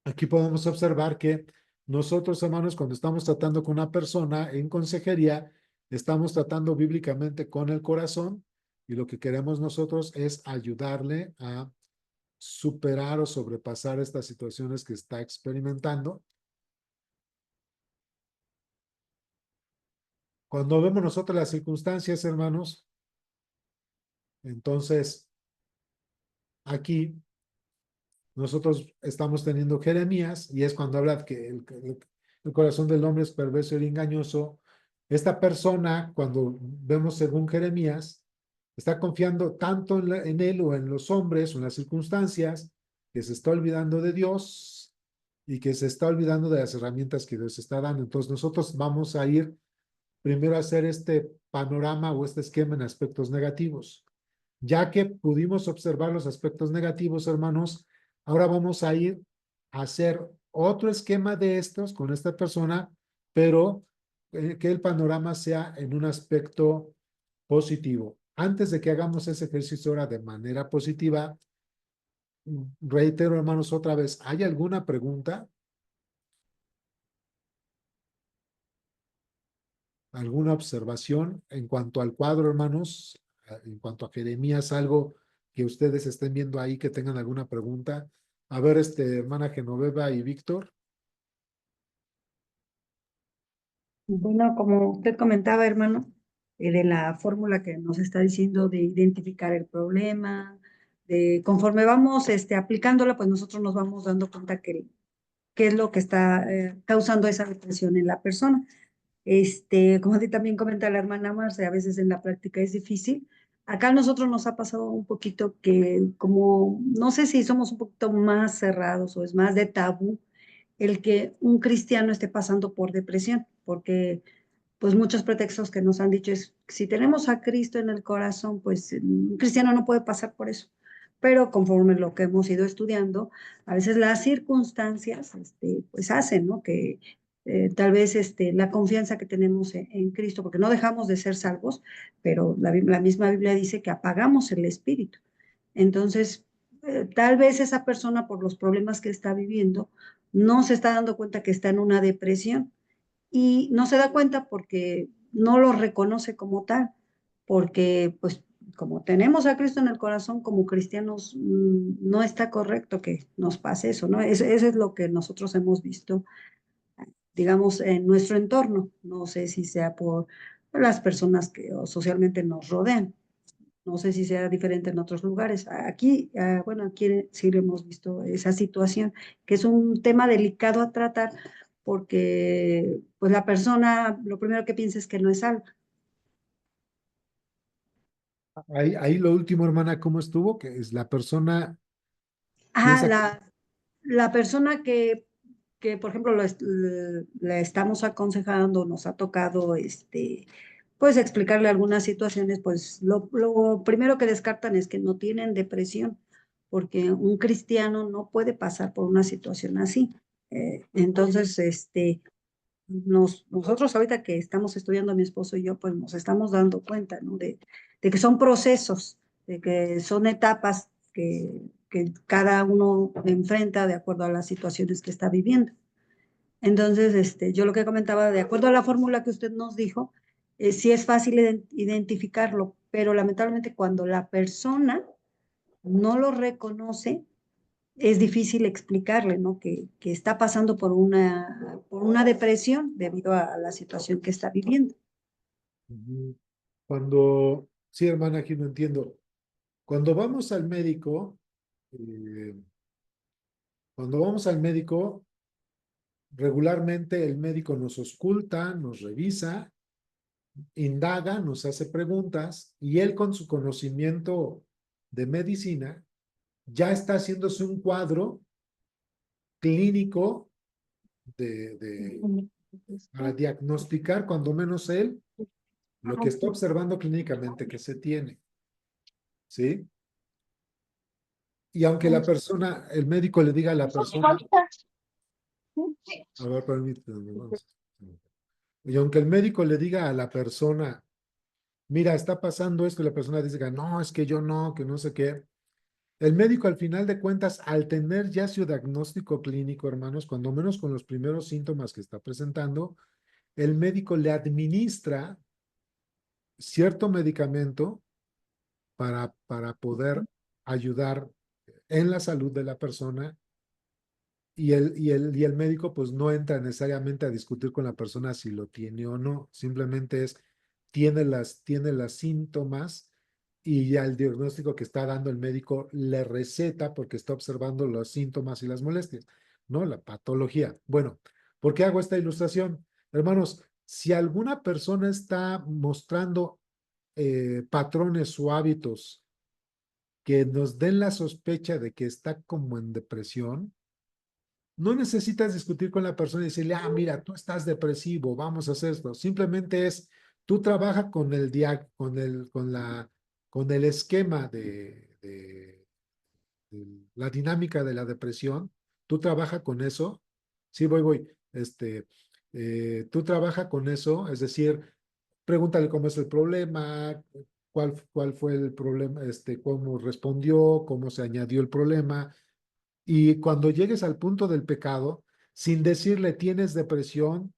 aquí podemos observar que nosotros, hermanos, cuando estamos tratando con una persona en consejería, estamos tratando bíblicamente con el corazón y lo que queremos nosotros es ayudarle a superar o sobrepasar estas situaciones que está experimentando. Cuando vemos nosotros las circunstancias, hermanos, entonces aquí nosotros estamos teniendo Jeremías y es cuando habla que el corazón del hombre es perverso y engañoso. Esta persona, cuando vemos según Jeremías, está confiando tanto en él o en los hombres o en las circunstancias que se está olvidando de Dios y que se está olvidando de las herramientas que Dios está dando. Entonces nosotros vamos a ir primero a hacer este panorama o este esquema en aspectos negativos. Ya que pudimos observar los aspectos negativos, hermanos, ahora vamos a ir a hacer otro esquema de estos con esta persona, pero que el panorama sea en un aspecto positivo. Antes de que hagamos ese ejercicio ahora de manera positiva, reitero, hermanos, otra vez, ¿hay alguna pregunta? ¿Alguna observación en cuanto al cuadro, hermanos? En cuanto a Jeremías, algo que ustedes estén viendo ahí, que tengan alguna pregunta. A ver, hermana Genoveva y Víctor. Bueno, como usted comentaba, hermano, de la fórmula que nos está diciendo de identificar el problema, de conforme vamos aplicándola, pues nosotros nos vamos dando cuenta que qué es lo que está causando esa depresión en la persona. Como también comenta la hermana Marce, a veces en la práctica es difícil. Acá a nosotros nos ha pasado un poquito que como, no sé si somos un poquito más cerrados o es más de tabú el que un cristiano esté pasando por depresión, porque pues muchos pretextos que nos han dicho es, si tenemos a Cristo en el corazón, pues un cristiano no puede pasar por eso. Pero conforme lo que hemos ido estudiando, a veces las circunstancias, pues hacen, ¿no? Que tal vez la confianza que tenemos en Cristo, porque no dejamos de ser salvos, pero la misma Biblia dice que apagamos el espíritu. Entonces, tal vez esa persona, por los problemas que está viviendo, no se está dando cuenta que está en una depresión y no se da cuenta porque no lo reconoce como tal, porque pues como tenemos a Cristo en el corazón como cristianos, no está correcto que nos pase eso, ¿no? Eso es lo que nosotros hemos visto, digamos, en nuestro entorno. No sé si sea por las personas que socialmente nos rodean. No sé si sea diferente en otros lugares. Aquí, bueno, aquí sí lo hemos visto esa situación, que es un tema delicado a tratar porque pues la persona lo primero que piensa es que no es salva. Ahí lo último, hermana, ¿cómo estuvo? Que es la persona Ah, piensa que... la persona que, por ejemplo, le estamos aconsejando, nos ha tocado, pues explicarle algunas situaciones, pues lo primero que descartan es que no tienen depresión, porque un cristiano no puede pasar por una situación así. Entonces, nosotros ahorita que estamos estudiando mi esposo y yo, pues nos estamos dando cuenta, ¿no? De que son procesos, de que son etapas que cada uno enfrenta de acuerdo a las situaciones que está viviendo. Entonces, yo lo que comentaba, de acuerdo a la fórmula que usted nos dijo, sí es fácil identificarlo, pero lamentablemente cuando la persona no lo reconoce, es difícil explicarle, ¿no? Que está pasando por una depresión debido a la situación que está viviendo. Ujú. Cuando, sí, hermana, aquí no entiendo. Cuando vamos al médico, eh, cuando vamos al médico, regularmente el médico nos ausculta, nos revisa indaga, nos hace preguntas y él con su conocimiento de medicina ya está haciéndose un cuadro clínico para diagnosticar, cuando menos él, lo que está observando clínicamente que se tiene, ¿sí? Y aunque la persona, el médico le diga a la persona, a ver, permíteme, vamos. Y aunque el médico le diga a la persona, mira, está pasando esto, y la persona dice, no, es que yo no, que no sé qué. El médico, al final de cuentas, al tener ya su diagnóstico clínico, hermanos, cuando menos con los primeros síntomas que está presentando, el médico le administra cierto medicamento para poder ayudar en la salud de la persona y el médico pues no entra necesariamente a discutir con la persona si lo tiene o no, simplemente es, tiene las síntomas y ya el diagnóstico que está dando el médico le receta porque está observando los síntomas y las molestias, ¿no? La patología. Bueno, ¿por qué hago esta ilustración? Hermanos, si alguna persona está mostrando patrones o hábitos que nos den la sospecha de que está como en depresión, no necesitas discutir con la persona y decirle, mira, tú estás depresivo, vamos a hacer esto. Simplemente es, tú trabajas con el esquema de la dinámica de la depresión, tú trabajas con eso. Sí, voy. Tú trabajas con eso, es decir, pregúntale cómo es el problema, cuál fue el problema, cómo respondió, cómo se añadió el problema. Y cuando llegues al punto del pecado, sin decirle tienes depresión,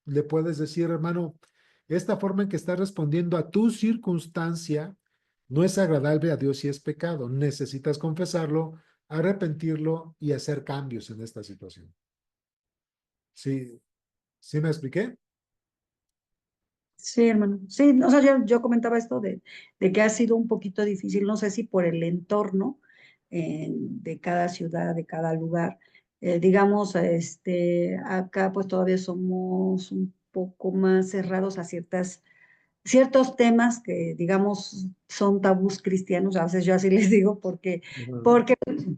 le puedes decir, hermano, esta forma en que estás respondiendo a tu circunstancia no es agradable a Dios y es pecado. Necesitas confesarlo, arrepentirlo y hacer cambios en esta situación. ¿Sí, sí me expliqué? Sí, hermano. Sí, o sea, yo comentaba esto de que ha sido un poquito difícil, no sé si por el entorno de cada ciudad, de cada lugar. Digamos, acá pues todavía somos un poco más cerrados a ciertos temas que, digamos, son tabús cristianos, a veces yo así les digo, Ujú. porque,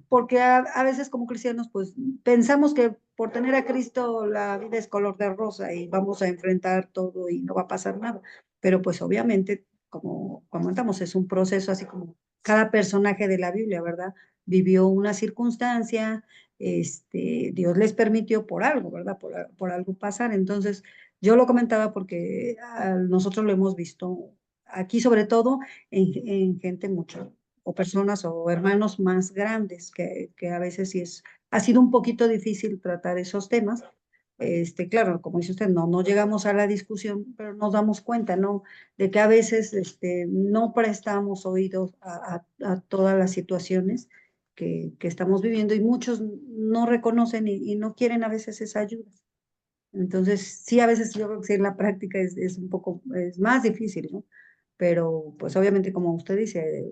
porque a veces como cristianos, pues pensamos que por tener a Cristo la vida es color de rosa y vamos a enfrentar todo y no va a pasar nada. Pero pues obviamente, como comentamos, es un proceso así como cada personaje de la Biblia, ¿verdad? Vivió una circunstancia, Dios les permitió por algo, ¿verdad? Por algo pasar. Entonces, yo lo comentaba porque nosotros lo hemos visto aquí, sobre todo en gente mucho, o personas o hermanos más grandes, que a veces sí ha sido un poquito difícil tratar esos temas. Claro, como dice usted, no llegamos a la discusión, pero nos damos cuenta, ¿no? De que a veces no prestamos oídos a todas las situaciones que estamos viviendo y muchos no reconocen y no quieren a veces esa ayuda. Entonces, sí, a veces yo creo que sí, en la práctica es un poco, es más difícil, ¿no? Pero, pues obviamente, como usted dice,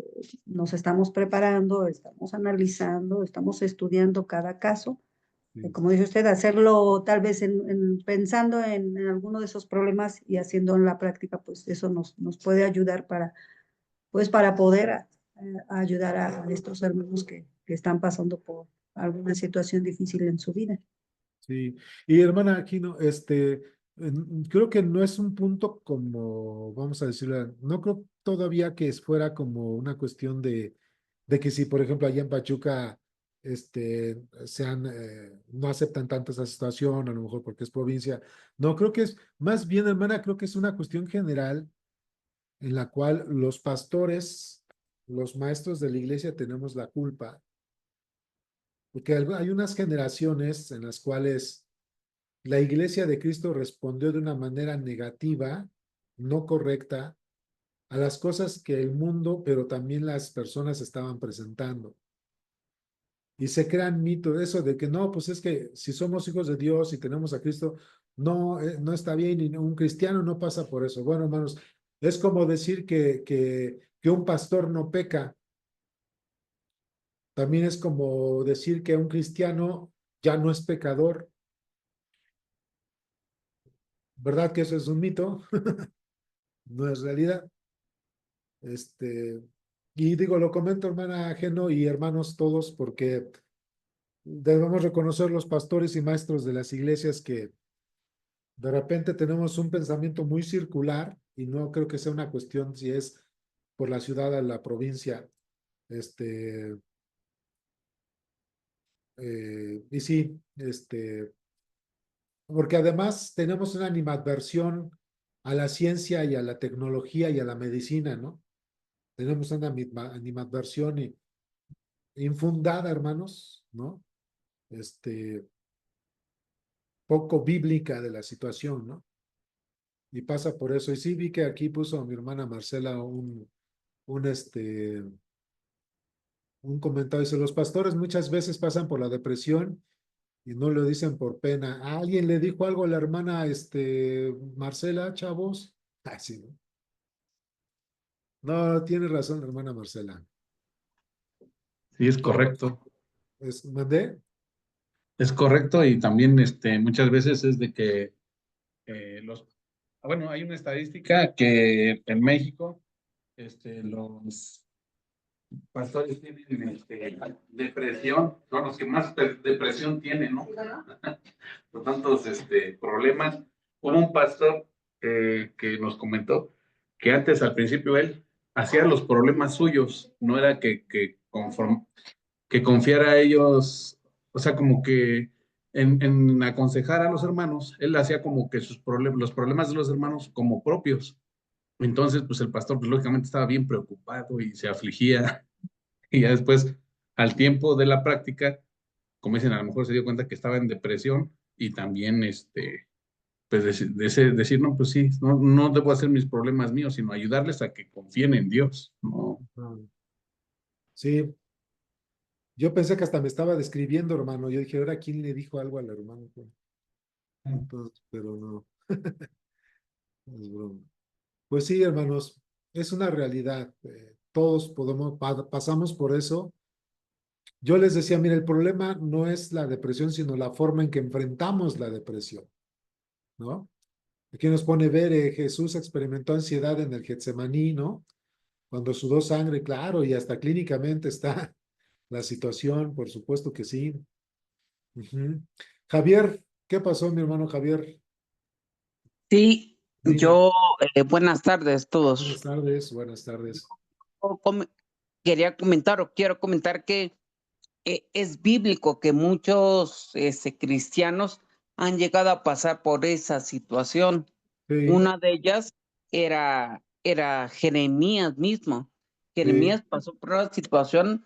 nos estamos preparando, estamos analizando, estamos estudiando cada caso. Sí, Como dice usted, hacerlo tal vez pensando en alguno de esos problemas y haciendo en la práctica, pues eso nos puede ayudar para poder ayudar a estos hermanos que están pasando por alguna situación difícil en su vida. sí. Y hermana Aquino, creo que no es un punto como, vamos a decirlo, no creo todavía que fuera como una cuestión de que si, por ejemplo, allá en Pachuca, no aceptan tanto esa situación, a lo mejor porque es provincia. No, creo que es, más bien, hermana, creo que es una cuestión general en la cual los pastores, los maestros de la iglesia tenemos la culpa, porque hay unas generaciones en las cuales la iglesia de Cristo respondió de una manera negativa, no correcta, a las cosas que el mundo, pero también las personas estaban presentando. Y se crean mitos de eso de que no, pues es que si somos hijos de Dios y tenemos a Cristo, no, no está bien y un cristiano no pasa por eso. Bueno, hermanos, es como decir que un pastor no peca. También es como decir que un cristiano ya no es pecador. ¿Verdad que eso es un mito? no es realidad. Y digo, lo comento, hermana Geno y hermanos todos, porque debemos reconocer los pastores y maestros de las iglesias que de repente tenemos un pensamiento muy circular y no creo que sea una cuestión si es por la ciudad o la provincia. Y sí, porque además tenemos una animadversión a la ciencia y a la tecnología y a la medicina, ¿no? Tenemos una animadversión infundada, hermanos, ¿no? Poco bíblica de la situación, ¿no? Y pasa por eso. Y sí vi que aquí puso a mi hermana Marcela un, este, un comentario. Dice, los pastores muchas veces pasan por la depresión y no lo dicen por pena. ¿A alguien le dijo algo a la hermana, Marcela, chavos? Ah, sí, ¿no? No, tiene razón la hermana Marcela. Sí, es correcto. ¿Mandé? Es correcto y también muchas veces es de que bueno, hay una estadística que en México los pastores tienen depresión, son los que más depresión tienen, ¿no? Por tantos problemas. Hubo un pastor que nos comentó que antes, al principio, él hacía los problemas suyos, no era que confiara a ellos, o sea, como que en aconsejar a los hermanos, él hacía como que los problemas de los hermanos como propios. Entonces, pues el pastor, pues lógicamente estaba bien preocupado y se afligía. Y ya después, al tiempo de la práctica, como dicen, a lo mejor se dio cuenta que estaba en depresión y también, pues decir, no, pues sí, no debo hacer mis problemas míos, sino ayudarles a que confíen en Dios, ¿no? Sí, yo pensé que hasta me estaba describiendo, hermano. Yo dije, ahora, ¿quién le dijo algo al hermano? Entonces, pero no, es broma. Pues sí, hermanos, es una realidad. Todos pasamos por eso. Yo les decía, mira, el problema no es la depresión, sino la forma en que enfrentamos la depresión, ¿no? Aquí nos pone ver, Jesús experimentó ansiedad en el Getsemaní, ¿no? Cuando sudó sangre, claro, y hasta clínicamente está la situación, por supuesto que sí. Ujú. Javier, ¿qué pasó, mi hermano Javier? Sí, Dime. buenas tardes a todos. Buenas tardes, buenas tardes. Quería comentar o quiero comentar que es bíblico que muchos cristianos han llegado a pasar por esa situación. Sí, Una de ellas era Jeremías mismo. sí, Jeremías pasó por una situación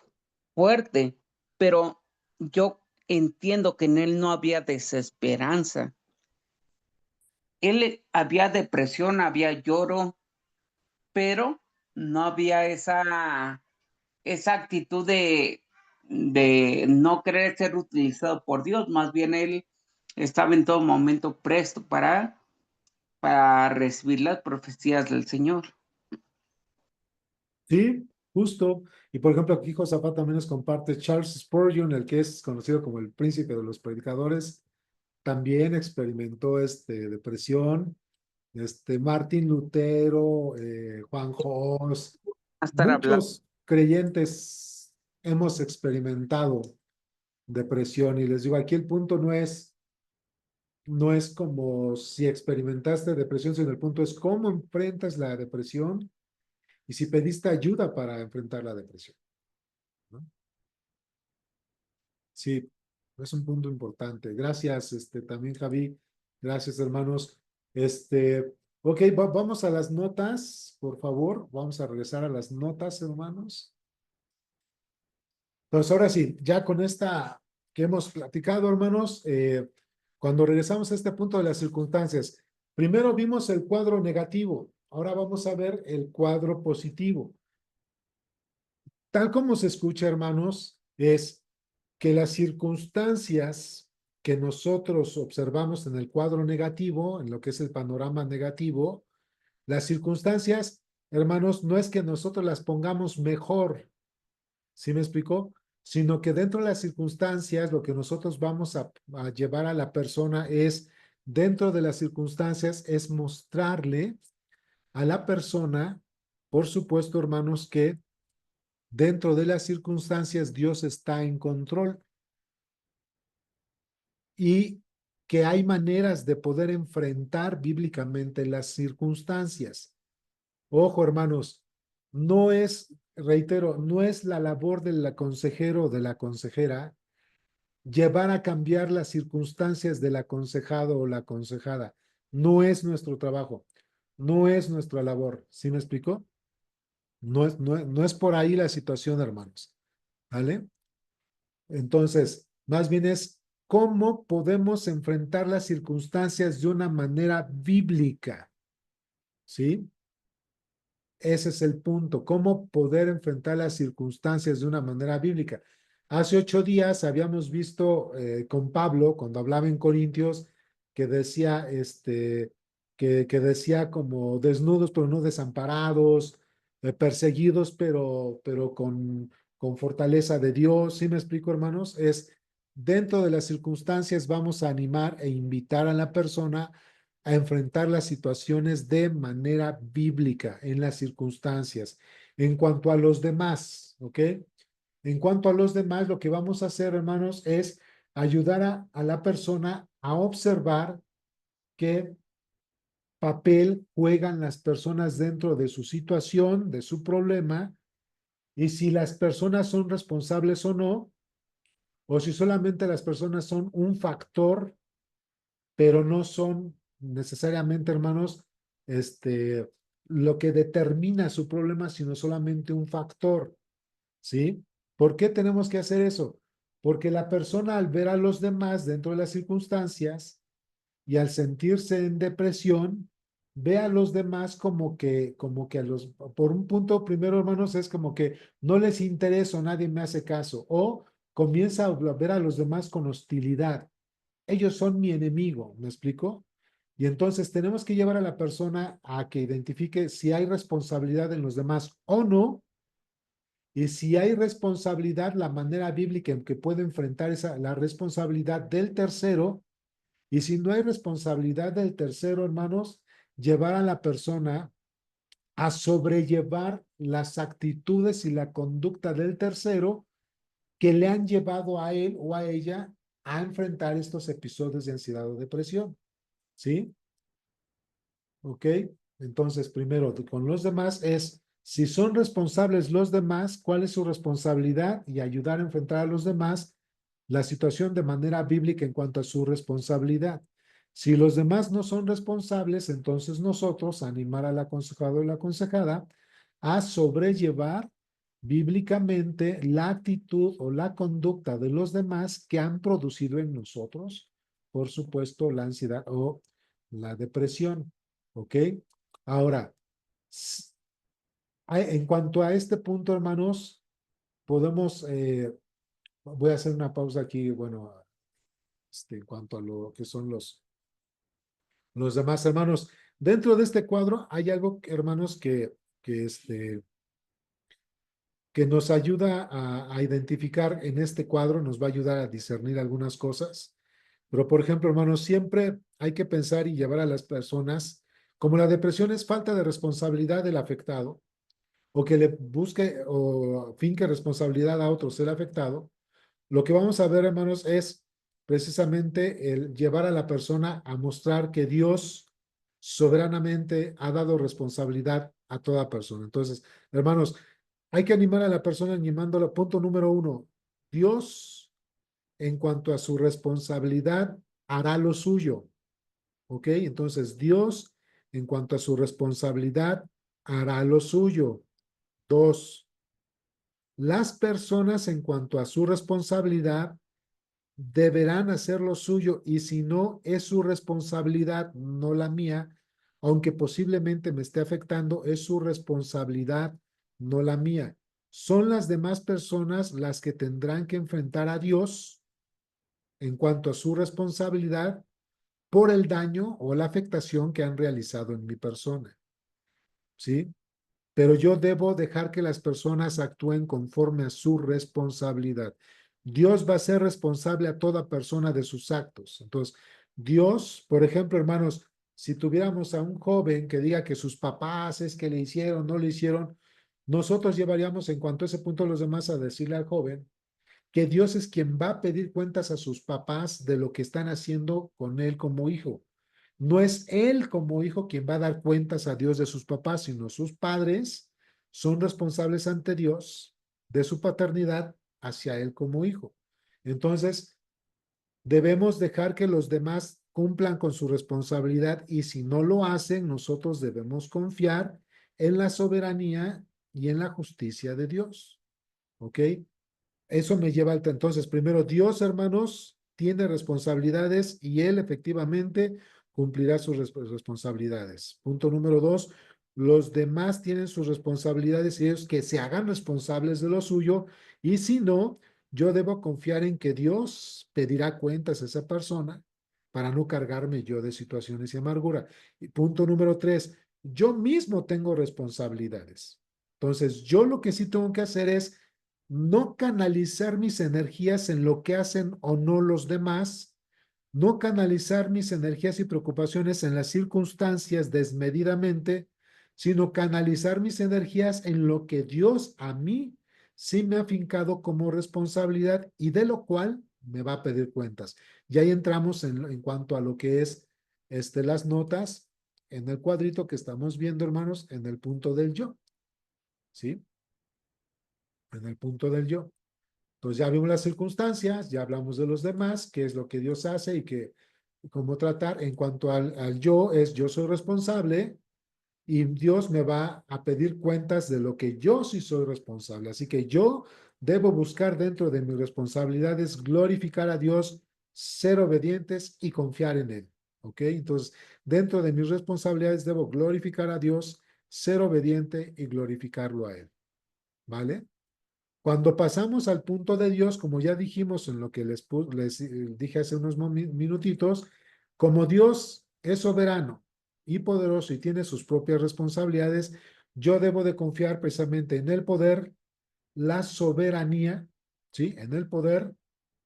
fuerte, pero yo entiendo que en él no había desesperanza. Él había depresión, había lloro, pero no había esa actitud de no querer ser utilizado por Dios. Más bien él estaba en todo momento presto para recibir las profecías del Señor. sí, justo. Y por ejemplo, aquí Josafat también nos comparte Charles Spurgeon, el que es conocido como el príncipe de los predicadores, también experimentó depresión. Martín Lutero, Juan Hos, A estar hablando. muchos creyentes hemos experimentado depresión. Y les digo, aquí el punto no es como si experimentaste depresión, sino el punto es cómo enfrentas la depresión y si pediste ayuda para enfrentar la depresión, ¿no? Sí, es un punto importante. Gracias, también Javi. Gracias, hermanos. Ok, vamos a las notas, por favor. Vamos a regresar a las notas, hermanos. Entonces, ahora sí, ya con esta que hemos platicado, hermanos, cuando regresamos a este punto de las circunstancias, primero vimos el cuadro negativo, ahora vamos a ver el cuadro positivo. Tal como se escucha, hermanos, es que las circunstancias que nosotros observamos en el cuadro negativo, en lo que es el panorama negativo, las circunstancias, hermanos, no es que nosotros las pongamos mejor, ¿sí me explicó? Sino que dentro de las circunstancias, lo que nosotros vamos a llevar a la persona es, dentro de las circunstancias, es mostrarle a la persona, por supuesto, hermanos, que dentro de las circunstancias Dios está en control y que hay maneras de poder enfrentar bíblicamente las circunstancias. Ojo, hermanos, no es, reitero, no es la labor del consejero o de la consejera llevar a cambiar las circunstancias del aconsejado o la aconsejada. No es nuestro trabajo, no es nuestra labor. ¿Sí me explico? No es por ahí la situación, hermanos. ¿Vale? Entonces, más bien es cómo podemos enfrentar las circunstancias de una manera bíblica. ¿Sí? Ese es el punto, cómo poder enfrentar las circunstancias de una manera bíblica. Hace 8 días habíamos visto con Pablo, cuando hablaba en Corintios, que decía, que decía como desnudos pero no desamparados, perseguidos pero con fortaleza de Dios. ¿Sí me explico, hermanos? Es dentro de las circunstancias vamos a animar e invitar a la persona a enfrentar las situaciones de manera bíblica en las circunstancias. En cuanto a los demás, ¿ok? En cuanto a los demás, lo que vamos a hacer, hermanos, es ayudar a la persona a observar qué papel juegan las personas dentro de su situación, de su problema, y si las personas son responsables o no, o si solamente las personas son un factor pero no son necesariamente, hermanos, lo que determina su problema, sino solamente un factor, ¿sí? ¿Por qué tenemos que hacer eso? Porque la persona al ver a los demás dentro de las circunstancias y al sentirse en depresión, ve a los demás como que por un punto primero, hermanos, es como que no les interesa, nadie me hace caso, o comienza a ver a los demás con hostilidad. Ellos son mi enemigo, ¿me explico? Y entonces tenemos que llevar a la persona a que identifique si hay responsabilidad en los demás o no, y si hay responsabilidad, la manera bíblica en que puede enfrentar la responsabilidad del tercero, y si no hay responsabilidad del tercero, hermanos, llevar a la persona a sobrellevar las actitudes y la conducta del tercero que le han llevado a él o a ella a enfrentar estos episodios de ansiedad o depresión. ¿Sí? ¿Ok? Entonces, primero, con los demás es, si son responsables los demás, ¿cuál es su responsabilidad? Y ayudar a enfrentar a los demás la situación de manera bíblica en cuanto a su responsabilidad. Si los demás no son responsables, entonces nosotros animar al aconsejado o la aconsejada a sobrellevar bíblicamente la actitud o la conducta de los demás que han producido en nosotros, por supuesto, la ansiedad o la depresión. ¿Ok? Ahora, en cuanto a este punto, hermanos, podemos, voy a hacer una pausa aquí, bueno, en cuanto a lo que son los demás hermanos. Dentro de este cuadro hay algo, hermanos, que nos ayuda a identificar en este cuadro, nos va a ayudar a discernir algunas cosas. Pero, por ejemplo, hermanos, siempre hay que pensar y llevar a las personas, como la depresión es falta de responsabilidad del afectado, o que le busque o finque responsabilidad a otros el afectado, lo que vamos a ver, hermanos, es precisamente el llevar a la persona a mostrar que Dios soberanamente ha dado responsabilidad a toda persona. Entonces, hermanos, hay que animar a la persona animándola. Punto número 1, Dios, en cuanto a su responsabilidad, hará lo suyo. ¿Ok? Entonces, Dios, en cuanto a su responsabilidad, hará lo suyo. 2, las personas, en cuanto a su responsabilidad, deberán hacer lo suyo, y si no, es su responsabilidad, no la mía, aunque posiblemente me esté afectando, es su responsabilidad, no la mía. Son las demás personas las que tendrán que enfrentar a Dios en cuanto a su responsabilidad por el daño o la afectación que han realizado en mi persona. ¿Sí? Pero yo debo dejar que las personas actúen conforme a su responsabilidad. Dios va a ser responsable a toda persona de sus actos. Entonces, Dios, por ejemplo, hermanos, si tuviéramos a un joven que diga que sus papás es que le hicieron, no le hicieron, nosotros llevaríamos en cuanto a ese punto los demás a decirle al joven que Dios es quien va a pedir cuentas a sus papás de lo que están haciendo con él como hijo. No es él como hijo quien va a dar cuentas a Dios de sus papás, sino sus padres son responsables ante Dios de su paternidad hacia él como hijo. Entonces, debemos dejar que los demás cumplan con su responsabilidad y si no lo hacen, nosotros debemos confiar en la soberanía y en la justicia de Dios. ¿Ok? Eso me lleva al... Entonces, primero, Dios, hermanos, tiene responsabilidades y Él efectivamente cumplirá sus responsabilidades. Punto número 2, los demás tienen sus responsabilidades y ellos que se hagan responsables de lo suyo y si no, yo debo confiar en que Dios pedirá cuentas a esa persona para no cargarme yo de situaciones y amargura. Y punto número 3, yo mismo tengo responsabilidades. Entonces, yo lo que sí tengo que hacer es no canalizar mis energías en lo que hacen o no los demás, no canalizar mis energías y preocupaciones en las circunstancias desmedidamente, sino canalizar mis energías en lo que Dios a mí sí me ha fincado como responsabilidad y de lo cual me va a pedir cuentas. Y ahí entramos en cuanto a lo que es las notas en el cuadrito que estamos viendo, hermanos, en el punto del yo, ¿sí? En el punto del yo. Entonces ya vimos las circunstancias, ya hablamos de los demás, qué es lo que Dios hace y cómo tratar. En cuanto al yo, es yo soy responsable y Dios me va a pedir cuentas de lo que yo sí soy responsable. Así que yo debo buscar dentro de mis responsabilidades glorificar a Dios, ser obedientes y confiar en Él. ¿Ok? Entonces, dentro de mis responsabilidades debo glorificar a Dios, ser obediente y glorificarlo a Él. ¿Vale? Cuando pasamos al punto de Dios, como ya dijimos en lo que les dije hace unos minutitos, como Dios es soberano y poderoso y tiene sus propias responsabilidades, yo debo de confiar precisamente en el poder, la soberanía, ¿sí? En el poder,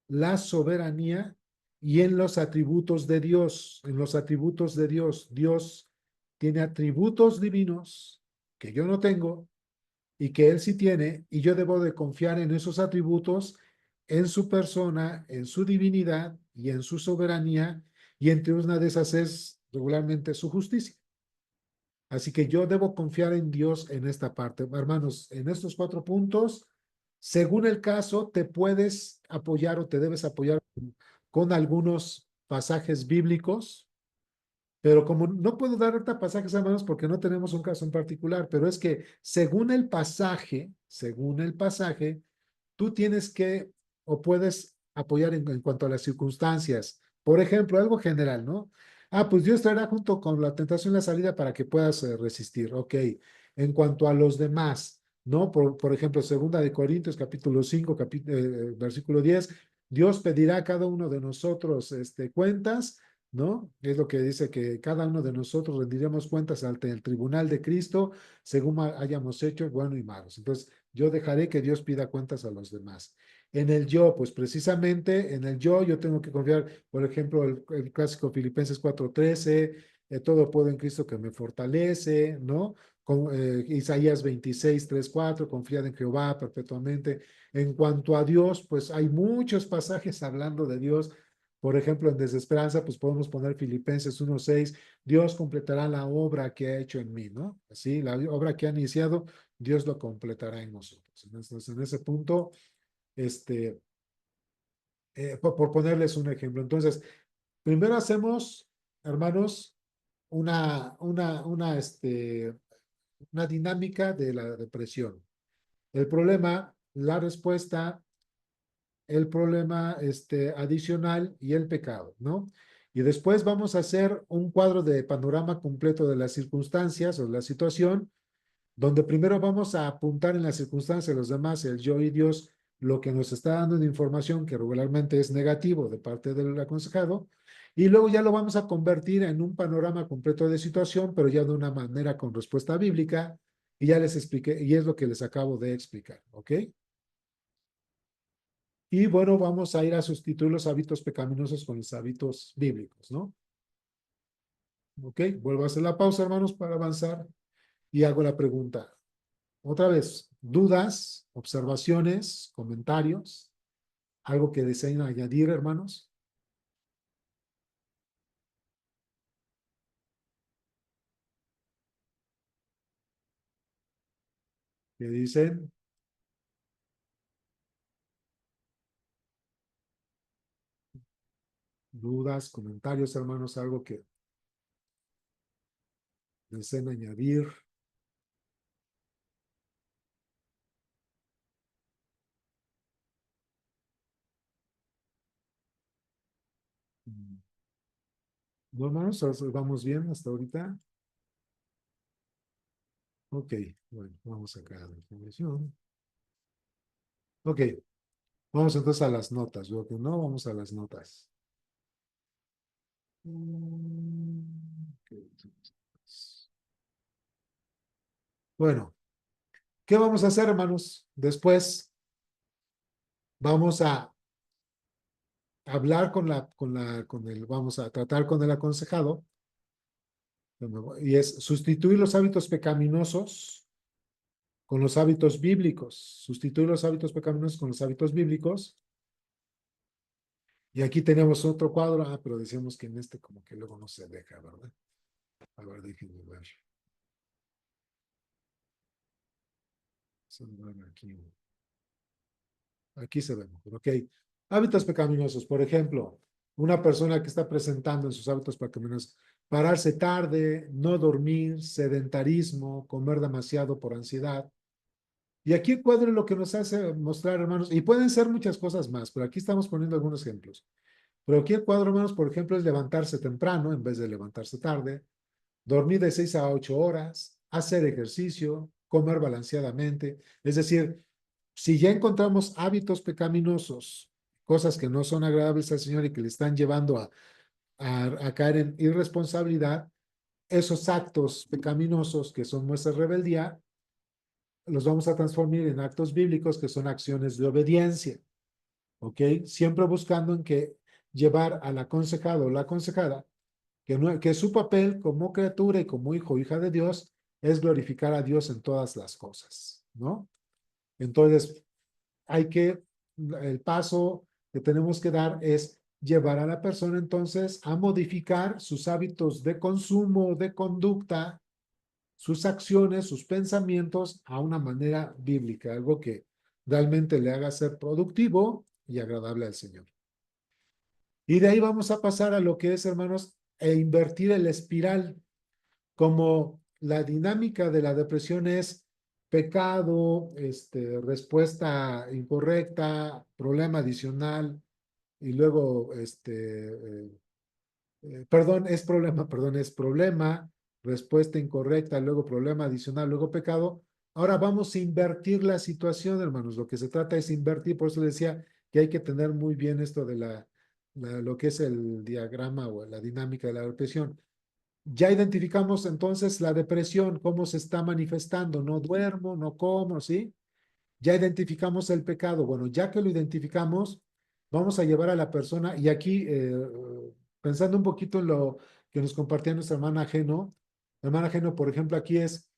la soberanía y en los atributos de Dios, en los atributos de Dios. Dios tiene atributos divinos que yo no tengo y que Él sí tiene, y yo debo de confiar en esos atributos, en su persona, en su divinidad y en su soberanía, y entre una de esas es regularmente su justicia. Así que yo debo confiar en Dios en esta parte. Hermanos, en estos 4 puntos, según el caso, te puedes apoyar o te debes apoyar con algunos pasajes bíblicos, pero como no puedo dar ahorita pasajes, hermanos, porque no tenemos un caso en particular, pero es que según el pasaje, tú tienes que o puedes apoyar en cuanto a las circunstancias. Por ejemplo, algo general, ¿no? Ah, pues Dios traerá junto con la tentación la salida para que puedas resistir. Ok. En cuanto a los demás, ¿no? Por ejemplo, segunda de Corintios, capítulo 5, versículo 10, Dios pedirá a cada uno de nosotros cuentas, ¿no? Es lo que dice que cada uno de nosotros rendiremos cuentas ante el tribunal de Cristo según hayamos hecho, bueno y malos. Entonces, yo dejaré que Dios pida cuentas a los demás. En el yo, pues precisamente en el yo tengo que confiar, por ejemplo, el clásico Filipenses 4:13, todo puedo en Cristo que me fortalece, ¿no? Isaías 26:3-4, confiad en Jehová perpetuamente. En cuanto a Dios, pues hay muchos pasajes hablando de Dios. Por ejemplo, en desesperanza, pues podemos poner Filipenses 1:6, Dios completará la obra que ha hecho en mí, ¿no? Así, la obra que ha iniciado, Dios lo completará en nosotros. Entonces, en ese punto, por ponerles un ejemplo. Entonces, primero hacemos, hermanos, una dinámica de la depresión. El problema, la respuesta, el problema adicional y el pecado, ¿no? Y después vamos a hacer un cuadro de panorama completo de las circunstancias o la situación, donde primero vamos a apuntar en las circunstancias de los demás, el yo y Dios, lo que nos está dando de información que regularmente es negativo de parte del aconsejado, y luego ya lo vamos a convertir en un panorama completo de situación, pero ya de una manera con respuesta bíblica, y ya les expliqué, y es lo que les acabo de explicar, ¿ok? Y bueno, vamos a ir a sustituir los hábitos pecaminosos con los hábitos bíblicos, ¿no? Ok, vuelvo a hacer la pausa, hermanos, para avanzar y hago la pregunta. Otra vez, dudas, observaciones, comentarios, algo que deseen añadir, hermanos. ¿Qué dicen? Dudas, comentarios, hermanos, algo que deseen añadir. No, hermanos, vamos bien hasta ahorita. Ok, bueno, vamos acá a la información. Ok, vamos entonces a las notas. Veo que no, vamos a las notas. Ok. Bueno, ¿qué vamos a hacer, hermanos? Después vamos a hablar vamos a tratar con el aconsejado, y es sustituir los hábitos pecaminosos con los hábitos bíblicos. Sustituir los hábitos pecaminosos con los hábitos bíblicos. Y aquí tenemos otro cuadro, pero decíamos que en este como que luego no se deja, ¿verdad? A ver, déjenme ver. Aquí, aquí se ve mejor, ok. Hábitos pecaminosos, por ejemplo, una persona que está presentando en sus hábitos pecaminosos, pararse tarde, no dormir, sedentarismo, comer demasiado por ansiedad. Y aquí el cuadro es lo que nos hace mostrar, hermanos, y pueden ser muchas cosas más, pero aquí estamos poniendo algunos ejemplos. Pero aquí el cuadro, hermanos, por ejemplo, es levantarse temprano en vez de levantarse tarde, dormir de 6 a 8 horas, hacer ejercicio, comer balanceadamente. Es decir, si ya encontramos hábitos pecaminosos, cosas que no son agradables al Señor y que le están llevando a caer en irresponsabilidad, esos actos pecaminosos que son muestras de rebeldía, los vamos a transformar en actos bíblicos que son acciones de obediencia. ¿Ok? Siempre buscando en que llevar al aconsejado o la aconsejada que su papel como criatura y como hijo o hija de Dios es glorificar a Dios en todas las cosas, ¿no? Entonces, el paso que tenemos que dar es llevar a la persona entonces a modificar sus hábitos de consumo, de conducta, sus acciones, sus pensamientos a una manera bíblica, algo que realmente le haga ser productivo y agradable al Señor. Y de ahí vamos a pasar a lo que es, hermanos, invertir el espiral. Como la dinámica de la depresión es pecado, respuesta incorrecta, problema adicional, y luego, perdón, es problema, respuesta incorrecta, luego problema adicional, luego pecado. Ahora vamos a invertir la situación, hermanos. Lo que se trata es invertir, por eso decía que hay que tener muy bien esto de lo que es el diagrama o la dinámica de la depresión. Ya identificamos entonces la depresión, cómo se está manifestando. No duermo, no como, ¿sí? Ya identificamos el pecado. Bueno, ya que lo identificamos, vamos a llevar a la persona, y aquí, pensando un poquito en lo que nos compartía nuestra hermana Geno, por ejemplo, aquí es,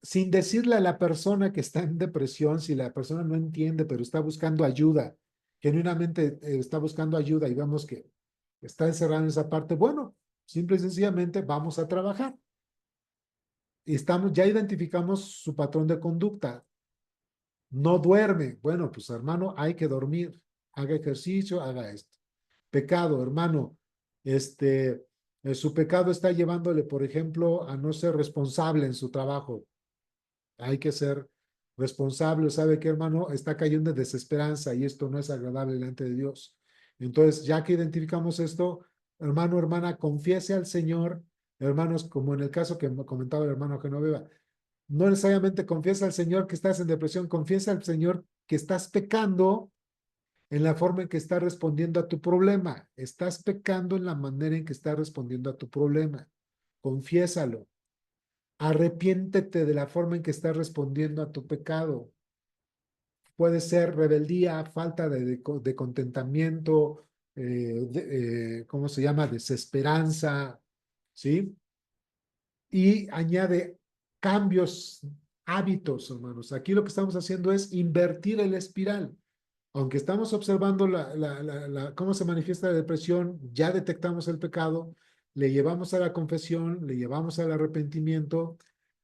sin decirle a la persona que está en depresión, si la persona no entiende, pero está buscando ayuda, genuinamente está buscando ayuda y vemos que está encerrado en esa parte, bueno, simple y sencillamente vamos a trabajar. Y ya identificamos su patrón de conducta. No duerme. Bueno, pues hermano, hay que dormir. Haga ejercicio, haga esto. Pecado, hermano. Su pecado está llevándole, por ejemplo, a no ser responsable en su trabajo. Hay que ser responsable. ¿Sabe qué, hermano? Está cayendo en desesperanza y esto no es agradable delante de Dios. Entonces, ya que identificamos esto, hermano, hermana, confiese al Señor. Hermanos, como en el caso que me comentaba el hermano Genoveva, no necesariamente confiesa al Señor que estás en depresión, confiesa al Señor que estás pecando en la forma en que estás respondiendo a tu problema. Estás pecando en la manera en que estás respondiendo a tu problema. Confiésalo. Arrepiéntete de la forma en que estás respondiendo a tu pecado. Puede ser rebeldía, falta de contentamiento, ¿cómo se llama? Desesperanza, ¿sí? Y añade cambios, hábitos, hermanos. Aquí lo que estamos haciendo es invertir el espiral. Aunque estamos observando cómo se manifiesta la depresión, ya detectamos el pecado, le llevamos a la confesión, le llevamos al arrepentimiento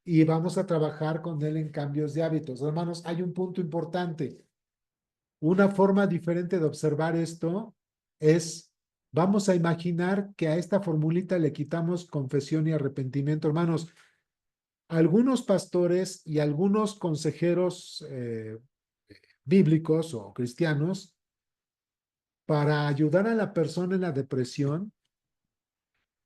y vamos a trabajar con él en cambios de hábitos. Hermanos, hay un punto importante. Una forma diferente de observar esto es, vamos a imaginar que a esta formulita le quitamos confesión y arrepentimiento. Hermanos, algunos pastores y algunos consejeros bíblicos o cristianos, para ayudar a la persona en la depresión,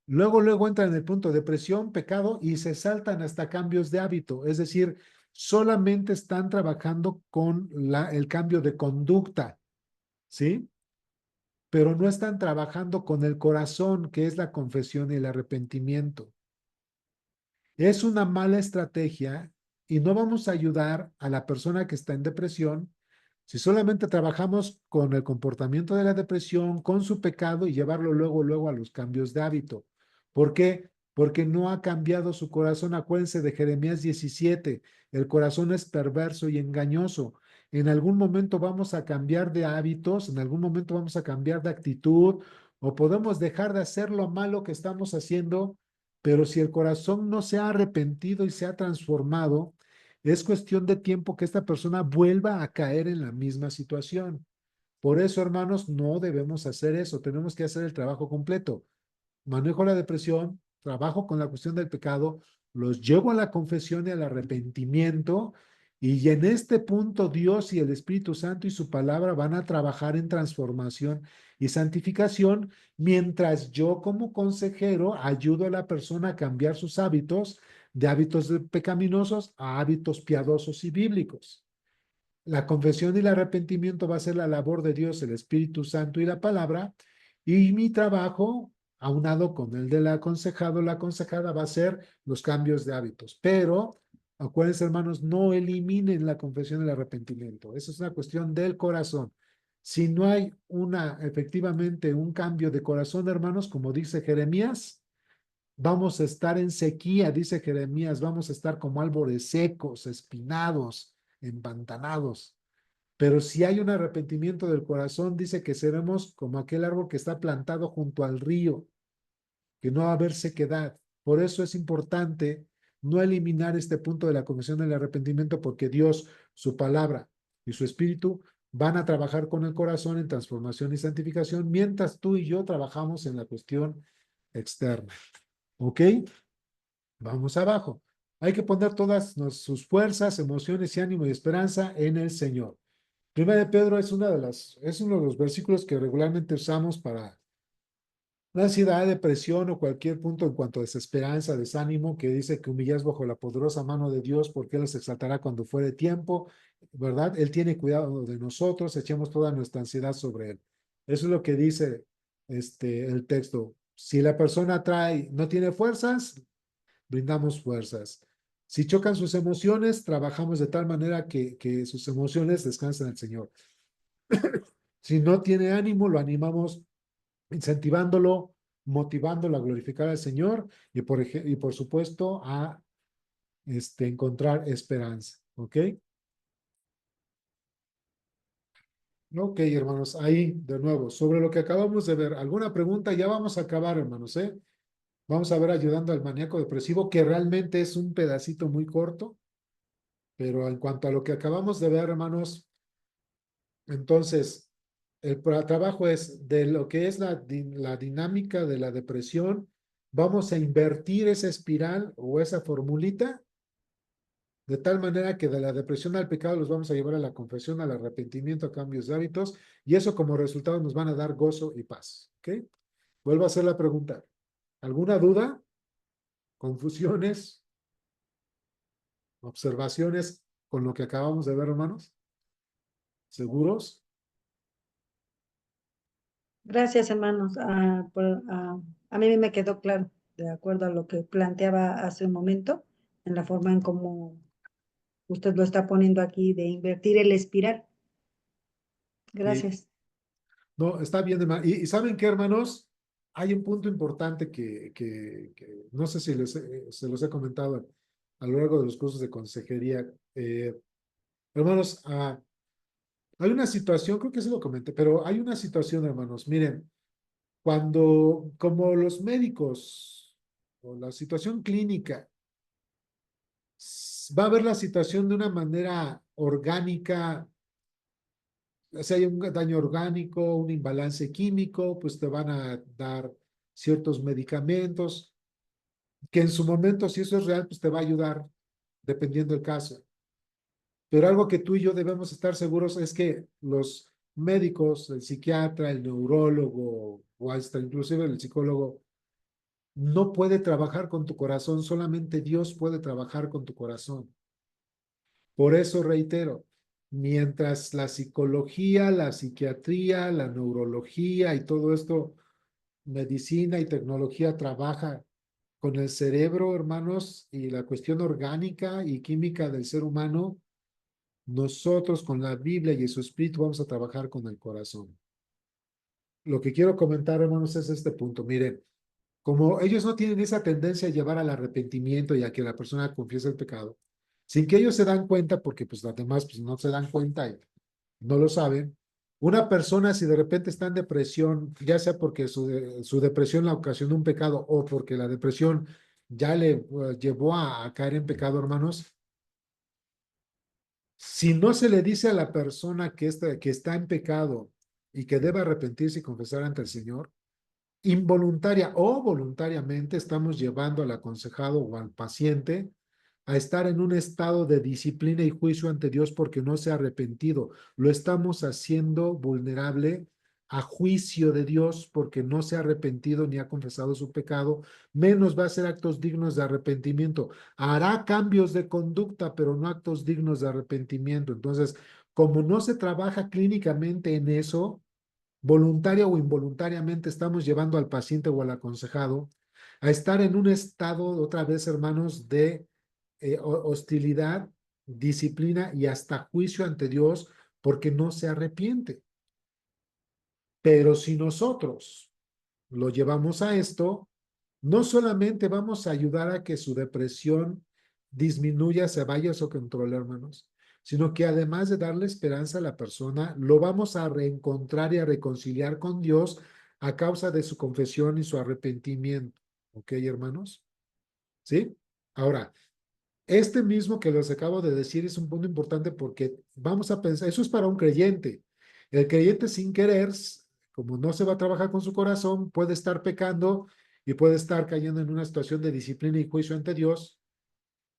luego entran en el punto de depresión, pecado y se saltan hasta cambios de hábito. Es decir, solamente están trabajando con el cambio de conducta, ¿sí? Pero no están trabajando con el corazón, que es la confesión y el arrepentimiento. Es una mala estrategia y no vamos a ayudar a la persona que está en depresión si solamente trabajamos con el comportamiento de la depresión, con su pecado y llevarlo luego a los cambios de hábito. ¿Por qué? Porque no ha cambiado su corazón. Acuérdense de Jeremías 17. El corazón es perverso y engañoso. En algún momento vamos a cambiar de hábitos, en algún momento vamos a cambiar de actitud o podemos dejar de hacer lo malo que estamos haciendo, pero si el corazón no se ha arrepentido y se ha transformado, es cuestión de tiempo que esta persona vuelva a caer en la misma situación. Por eso, hermanos, no debemos hacer eso. Tenemos que hacer el trabajo completo. Manejo la depresión, trabajo con la cuestión del pecado, los llevo a la confesión y al arrepentimiento. Y en este punto Dios y el Espíritu Santo y su palabra van a trabajar en transformación y santificación, mientras yo como consejero ayudo a la persona a cambiar sus hábitos de hábitos pecaminosos a hábitos piadosos y bíblicos. La confesión y el arrepentimiento va a ser la labor de Dios, el Espíritu Santo y la palabra, y mi trabajo, aunado con el del aconsejado, la aconsejada, va a ser los cambios de hábitos. Pero, acuérdense, hermanos, no eliminen la confesión y el arrepentimiento. Esa es una cuestión del corazón. Si no hay efectivamente un cambio de corazón, hermanos, como dice Jeremías, vamos a estar en sequía, dice Jeremías, vamos a estar como árboles secos, espinados, empantanados. Pero si hay un arrepentimiento del corazón, dice que seremos como aquel árbol que está plantado junto al río, que no va a haber sequedad. Por eso es importante no eliminar este punto de la confesión del arrepentimiento, porque Dios, su palabra y su espíritu van a trabajar con el corazón en transformación y santificación, mientras tú y yo trabajamos en la cuestión externa. ¿Ok? Vamos abajo. Hay que poner todas sus fuerzas, emociones y ánimo y esperanza en el Señor. Primera de Pedro es uno de los versículos que regularmente usamos para la ansiedad, depresión o cualquier punto en cuanto a desesperanza, desánimo, que dice que humillas bajo la poderosa mano de Dios porque Él los exaltará cuando fuere tiempo, ¿verdad? Él tiene cuidado de nosotros, echemos toda nuestra ansiedad sobre Él. Eso es lo que dice el texto. Si la persona no tiene fuerzas, brindamos fuerzas. Si chocan sus emociones, trabajamos de tal manera que sus emociones descansen en el Señor. Si no tiene ánimo, lo animamos incentivándolo, motivándolo a glorificar al Señor y por supuesto a encontrar esperanza. ¿Ok? Ok, hermanos, ahí de nuevo, sobre lo que acabamos de ver, ¿alguna pregunta? Ya vamos a acabar, hermanos, ¿eh? Vamos a ver ayudando al maníaco depresivo, que realmente es un pedacito muy corto, pero en cuanto a lo que acabamos de ver, hermanos, entonces, el trabajo es de lo que es la dinámica de la depresión. Vamos a invertir esa espiral o esa formulita de tal manera que de la depresión al pecado los vamos a llevar a la confesión, al arrepentimiento, a cambios de hábitos y eso como resultado nos van a dar gozo y paz. ¿Ok? Vuelvo a hacer la pregunta. ¿Alguna duda? ¿Confusiones? ¿Observaciones con lo que acabamos de ver, hermanos? ¿Seguros? Gracias, hermanos. A mí me quedó claro, de acuerdo a lo que planteaba hace un momento, en la forma en cómo usted lo está poniendo aquí de invertir el espiral. Sí. Gracias. No, está bien, hermano. ¿Y saben qué, hermanos? hay un punto importante que no sé si se los he comentado a lo largo de los cursos de consejería. Hermanos, hay una situación, creo que se lo comenté, pero hay una situación, hermanos. Miren, cuando, como los médicos o la situación clínica, va a ver la situación de una manera orgánica, si hay un daño orgánico, un imbalance químico, pues te van a dar ciertos medicamentos que en su momento, si eso es real, pues te va a ayudar dependiendo del caso. Pero algo que tú y yo debemos estar seguros es que los médicos, el psiquiatra, el neurólogo o hasta inclusive el psicólogo, no puede trabajar con tu corazón, solamente Dios puede trabajar con tu corazón. Por eso reitero, mientras la psicología, la psiquiatría, la neurología y todo esto, medicina y tecnología trabaja con el cerebro, hermanos, y la cuestión orgánica y química del ser humano, nosotros con la Biblia y su espíritu vamos a trabajar con el corazón. Lo que quiero comentar, hermanos, es este punto. Miren, como ellos no tienen esa tendencia a llevar al arrepentimiento y a que la persona confiese el pecado, sin que ellos se dan cuenta, porque pues los demás pues, no se dan cuenta y no lo saben, una persona si de repente está en depresión, ya sea porque su depresión la ocasionó un pecado o porque la depresión ya le llevó a caer en pecado, hermanos, si no se le dice a la persona que está en pecado y que debe arrepentirse y confesar ante el Señor, involuntaria o voluntariamente estamos llevando al aconsejado o al paciente a estar en un estado de disciplina y juicio ante Dios porque no se ha arrepentido. Lo estamos haciendo vulnerable a juicio de Dios porque no se ha arrepentido ni ha confesado su pecado, menos va a hacer actos dignos de arrepentimiento. Hará cambios de conducta, pero no actos dignos de arrepentimiento. Entonces, como no se trabaja clínicamente en eso, voluntaria o involuntariamente estamos llevando al paciente o al aconsejado a estar en un estado, otra vez, hermanos, de hostilidad, disciplina y hasta juicio ante Dios porque no se arrepiente. Pero si nosotros lo llevamos a esto, no solamente vamos a ayudar a que su depresión disminuya, se vaya a su control, hermanos, sino que además de darle esperanza a la persona, lo vamos a reencontrar y a reconciliar con Dios a causa de su confesión y su arrepentimiento. ¿Ok, hermanos? ¿Sí? Ahora, este mismo que les acabo de decir es un punto importante porque vamos a pensar, eso es para un creyente. El creyente sin querer, como no se va a trabajar con su corazón, puede estar pecando y puede estar cayendo en una situación de disciplina y juicio ante Dios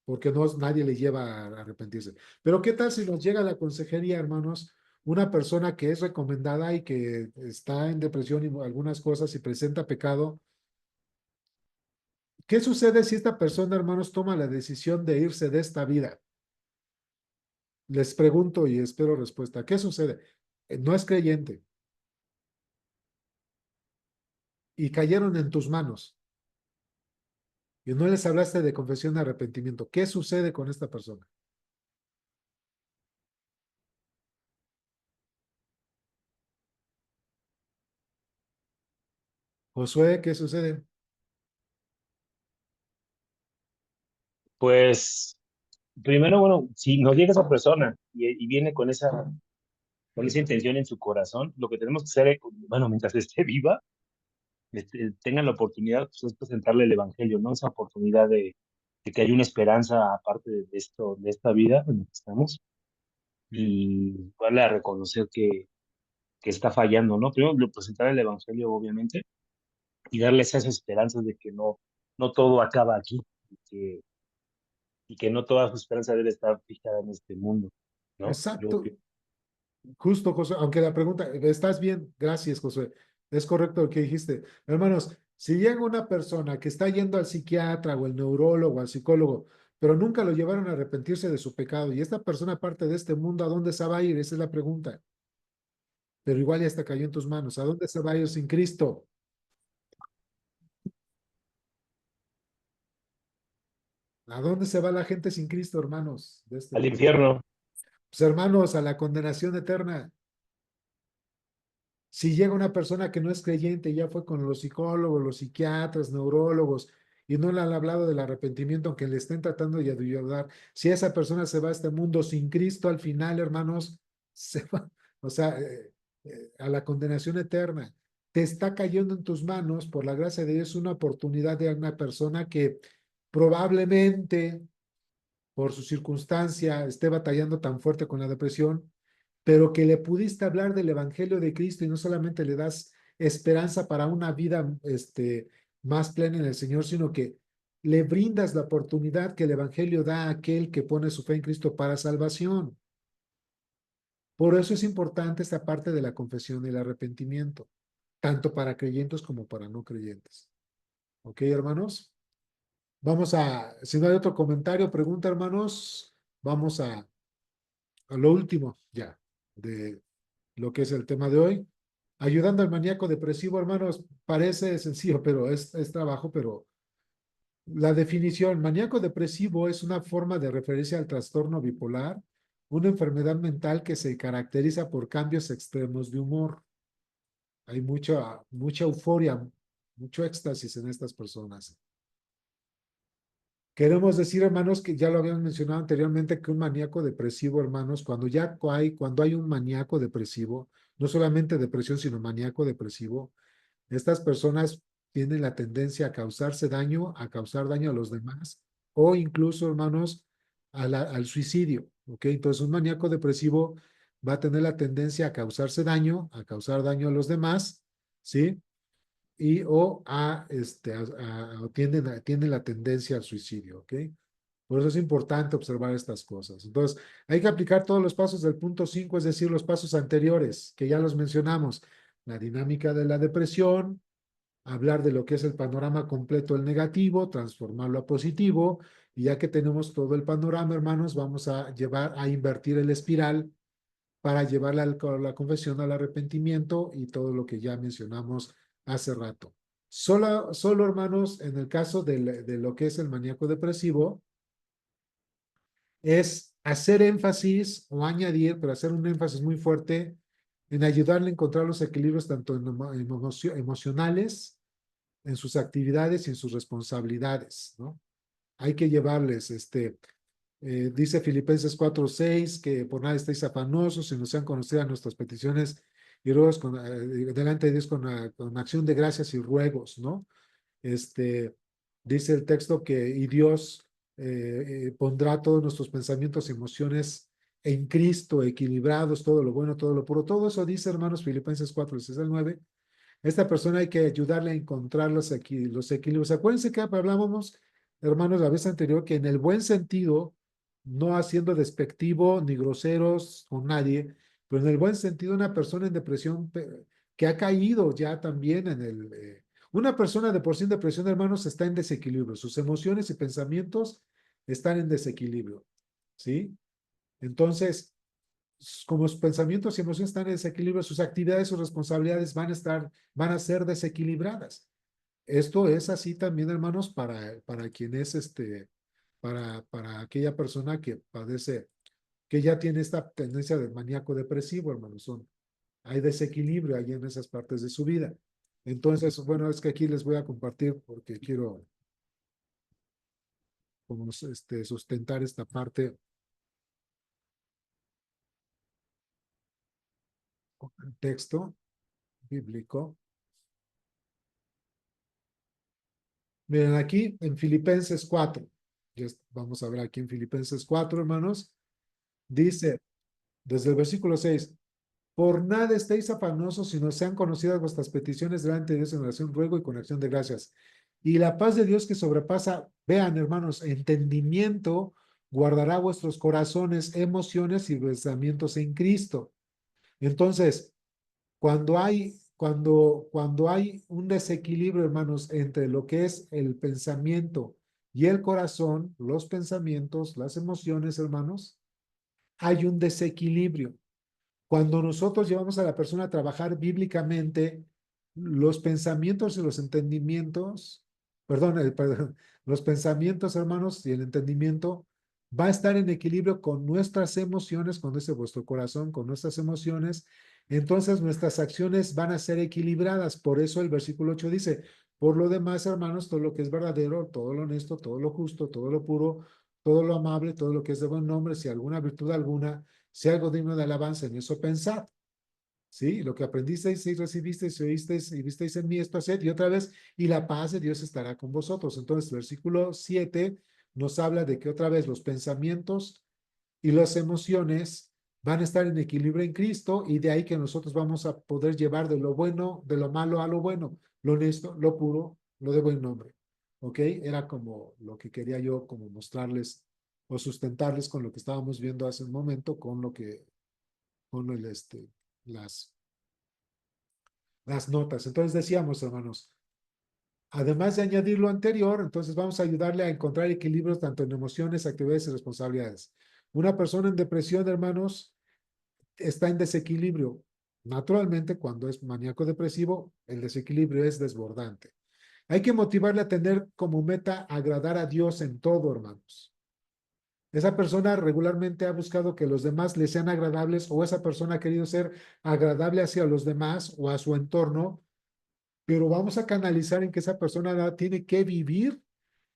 porque no, nadie le lleva a arrepentirse. Pero ¿qué tal si nos llega a la consejería, hermanos, una persona que es recomendada y que está en depresión y algunas cosas y presenta pecado? ¿Qué sucede si esta persona, hermanos, toma la decisión de irse de esta vida? Les pregunto y espero respuesta. ¿Qué sucede? No es creyente y cayeron en tus manos y no les hablaste de confesión y arrepentimiento. ¿Qué sucede con esta persona? Josué, ¿qué sucede? Pues primero, bueno, si nos llega esa persona y viene con esa intención en su corazón, lo que tenemos que hacer, bueno, mientras esté viva, tengan la oportunidad, pues, es presentarle el evangelio, ¿no? Esa oportunidad de que hay una esperanza aparte de esto, de esta vida en la que estamos, y darle a reconocer que está fallando, ¿no? Primero, presentar el evangelio, obviamente, y darles esas esperanzas de que no todo acaba aquí, y que, y que no toda su esperanza debe estar fijada en este mundo, ¿no? Yo Exacto. Justo, José, aunque la pregunta, estás bien, gracias, José. Es correcto lo que dijiste. Hermanos, si llega una persona que está yendo al psiquiatra o al neurólogo o al psicólogo, pero nunca lo llevaron a arrepentirse de su pecado, y esta persona parte de este mundo, ¿a dónde se va a ir? Esa es la pregunta. Pero igual ya está cayó en tus manos. ¿A dónde se va a ir sin Cristo? ¿A dónde se va la gente sin Cristo, hermanos, de este al mundo? infierno. Pues hermanos, a la condenación eterna. Si llega una persona que no es creyente, ya fue con los psicólogos, los psiquiatras, neurólogos, y no le han hablado del arrepentimiento, aunque le estén tratando de ayudar, si esa persona se va a este mundo sin Cristo, al final, hermanos, se va, o sea, a la condenación eterna. Te está cayendo en tus manos, por la gracia de Dios, una oportunidad de una persona que probablemente por su circunstancia esté batallando tan fuerte con la depresión, pero que le pudiste hablar del Evangelio de Cristo y no solamente le das esperanza para una vida más plena en el Señor, sino que le brindas la oportunidad que el Evangelio da a aquel que pone su fe en Cristo para salvación. Por eso es importante esta parte de la confesión y el arrepentimiento, tanto para creyentes como para no creyentes. ¿Ok, hermanos? Vamos a, si no hay otro comentario, pregunta, hermanos, vamos a lo último ya de lo que es el tema de hoy. Ayudando al maníaco depresivo, hermanos, parece sencillo, pero es trabajo, pero la definición, maníaco depresivo es una forma de referencia al trastorno bipolar, una enfermedad mental que se caracteriza por cambios extremos de humor. Hay mucha euforia, mucho éxtasis en estas personas. Queremos decir, hermanos, que ya lo habíamos mencionado anteriormente, que un maníaco depresivo, hermanos, cuando hay un maníaco depresivo, no solamente depresión, sino maníaco depresivo, estas personas tienen la tendencia a causarse daño, a causar daño a los demás, o incluso, hermanos, al suicidio, ¿ok? Entonces, un maníaco depresivo va a tener la tendencia a causarse daño, a causar daño a los demás, ¿sí? Y o tienen la tendencia al suicidio, ¿ok? Por eso es importante observar estas cosas. Entonces, hay que aplicar todos los pasos del punto 5, es decir, los pasos anteriores, que ya los mencionamos. La dinámica de la depresión, hablar de lo que es el panorama completo, el negativo, transformarlo a positivo, y ya que tenemos todo el panorama, hermanos, vamos a invertir el espiral para llevarla a la confesión, al arrepentimiento y todo lo que ya mencionamos hace rato. Solo, hermanos, en el caso de lo que es el maníaco depresivo, es hacer énfasis o añadir, pero hacer un énfasis muy fuerte en ayudarle a encontrar los equilibrios tanto emocionales, en sus actividades y en sus responsabilidades, ¿no? Hay que llevarles, dice Filipenses 4:6, que por nada estéis afanosos, sino sean conocidas nuestras peticiones y ruegos delante de Dios con acción de gracias y ruegos, ¿no? Dice el texto que y Dios pondrá todos nuestros pensamientos y emociones en Cristo, equilibrados, todo lo bueno, todo lo puro. Todo eso dice, hermanos, Filipenses 4:6-9. Esta persona hay que ayudarle a encontrar los equilibrios. Acuérdense que hablábamos, hermanos, la vez anterior, que en el buen sentido, no haciendo despectivo ni groseros con nadie, pero en el buen sentido, una persona en depresión que ha caído ya también una persona de por sí en depresión, hermanos, está en desequilibrio. Sus emociones y pensamientos están en desequilibrio, ¿sí? Entonces, como sus pensamientos y emociones están en desequilibrio, sus actividades, sus responsabilidades van a ser desequilibradas. Esto es así también, hermanos, para quien es para aquella persona que padece, que ya tiene esta tendencia de maníaco depresivo, hermanos. Hay desequilibrio ahí en esas partes de su vida. Entonces, bueno, es que aquí les voy a compartir porque quiero como, sustentar esta parte con el texto bíblico. Miren, aquí en Filipenses 4, vamos a ver aquí en Filipenses 4, hermanos, dice desde el versículo 6, por nada estéis afanosos, sino sean conocidas vuestras peticiones delante de Dios en oración, ruego y con acción de gracias. Y la paz de Dios que sobrepasa, vean, hermanos, entendimiento, guardará vuestros corazones, emociones y pensamientos en Cristo. Entonces, cuando hay un desequilibrio, hermanos, entre lo que es el pensamiento y el corazón, los pensamientos, las emociones, hermanos, hay un desequilibrio. Cuando nosotros llevamos a la persona a trabajar bíblicamente, los pensamientos y los entendimientos, perdón, los pensamientos, hermanos, y el entendimiento va a estar en equilibrio con nuestras emociones, con vuestro corazón, con nuestras emociones entonces nuestras acciones van a ser equilibradas. Por eso el versículo 8 dice, por lo demás, hermanos, todo lo que es verdadero, todo lo honesto, todo lo justo, todo lo puro, todo lo amable, todo lo que es de buen nombre, si alguna virtud alguna, si algo digno de alabanza, en eso pensad. ¿Sí? Lo que aprendisteis y recibisteis y oísteis y visteis en mí, esto haced, y otra vez, y la paz de Dios estará con vosotros. Entonces, versículo 7 nos habla de que otra vez los pensamientos y las emociones van a estar en equilibrio en Cristo, y de ahí que nosotros vamos a poder llevar de lo bueno, de lo malo a lo bueno, lo honesto, lo puro, lo de buen nombre. ¿Ok? Era como lo que quería yo como mostrarles o sustentarles con lo que estábamos viendo hace un momento, con lo que, con el, las notas. Entonces decíamos, hermanos, además de añadir lo anterior, entonces vamos a ayudarle a encontrar equilibrios tanto en emociones, actividades y responsabilidades. Una persona en depresión, hermanos, está en desequilibrio. Naturalmente, cuando es maníaco depresivo, el desequilibrio es desbordante. Hay que motivarle a tener como meta agradar a Dios en todo, hermanos. Esa persona regularmente ha buscado que los demás le sean agradables, o esa persona ha querido ser agradable hacia los demás o a su entorno, pero vamos a canalizar en que esa persona tiene que vivir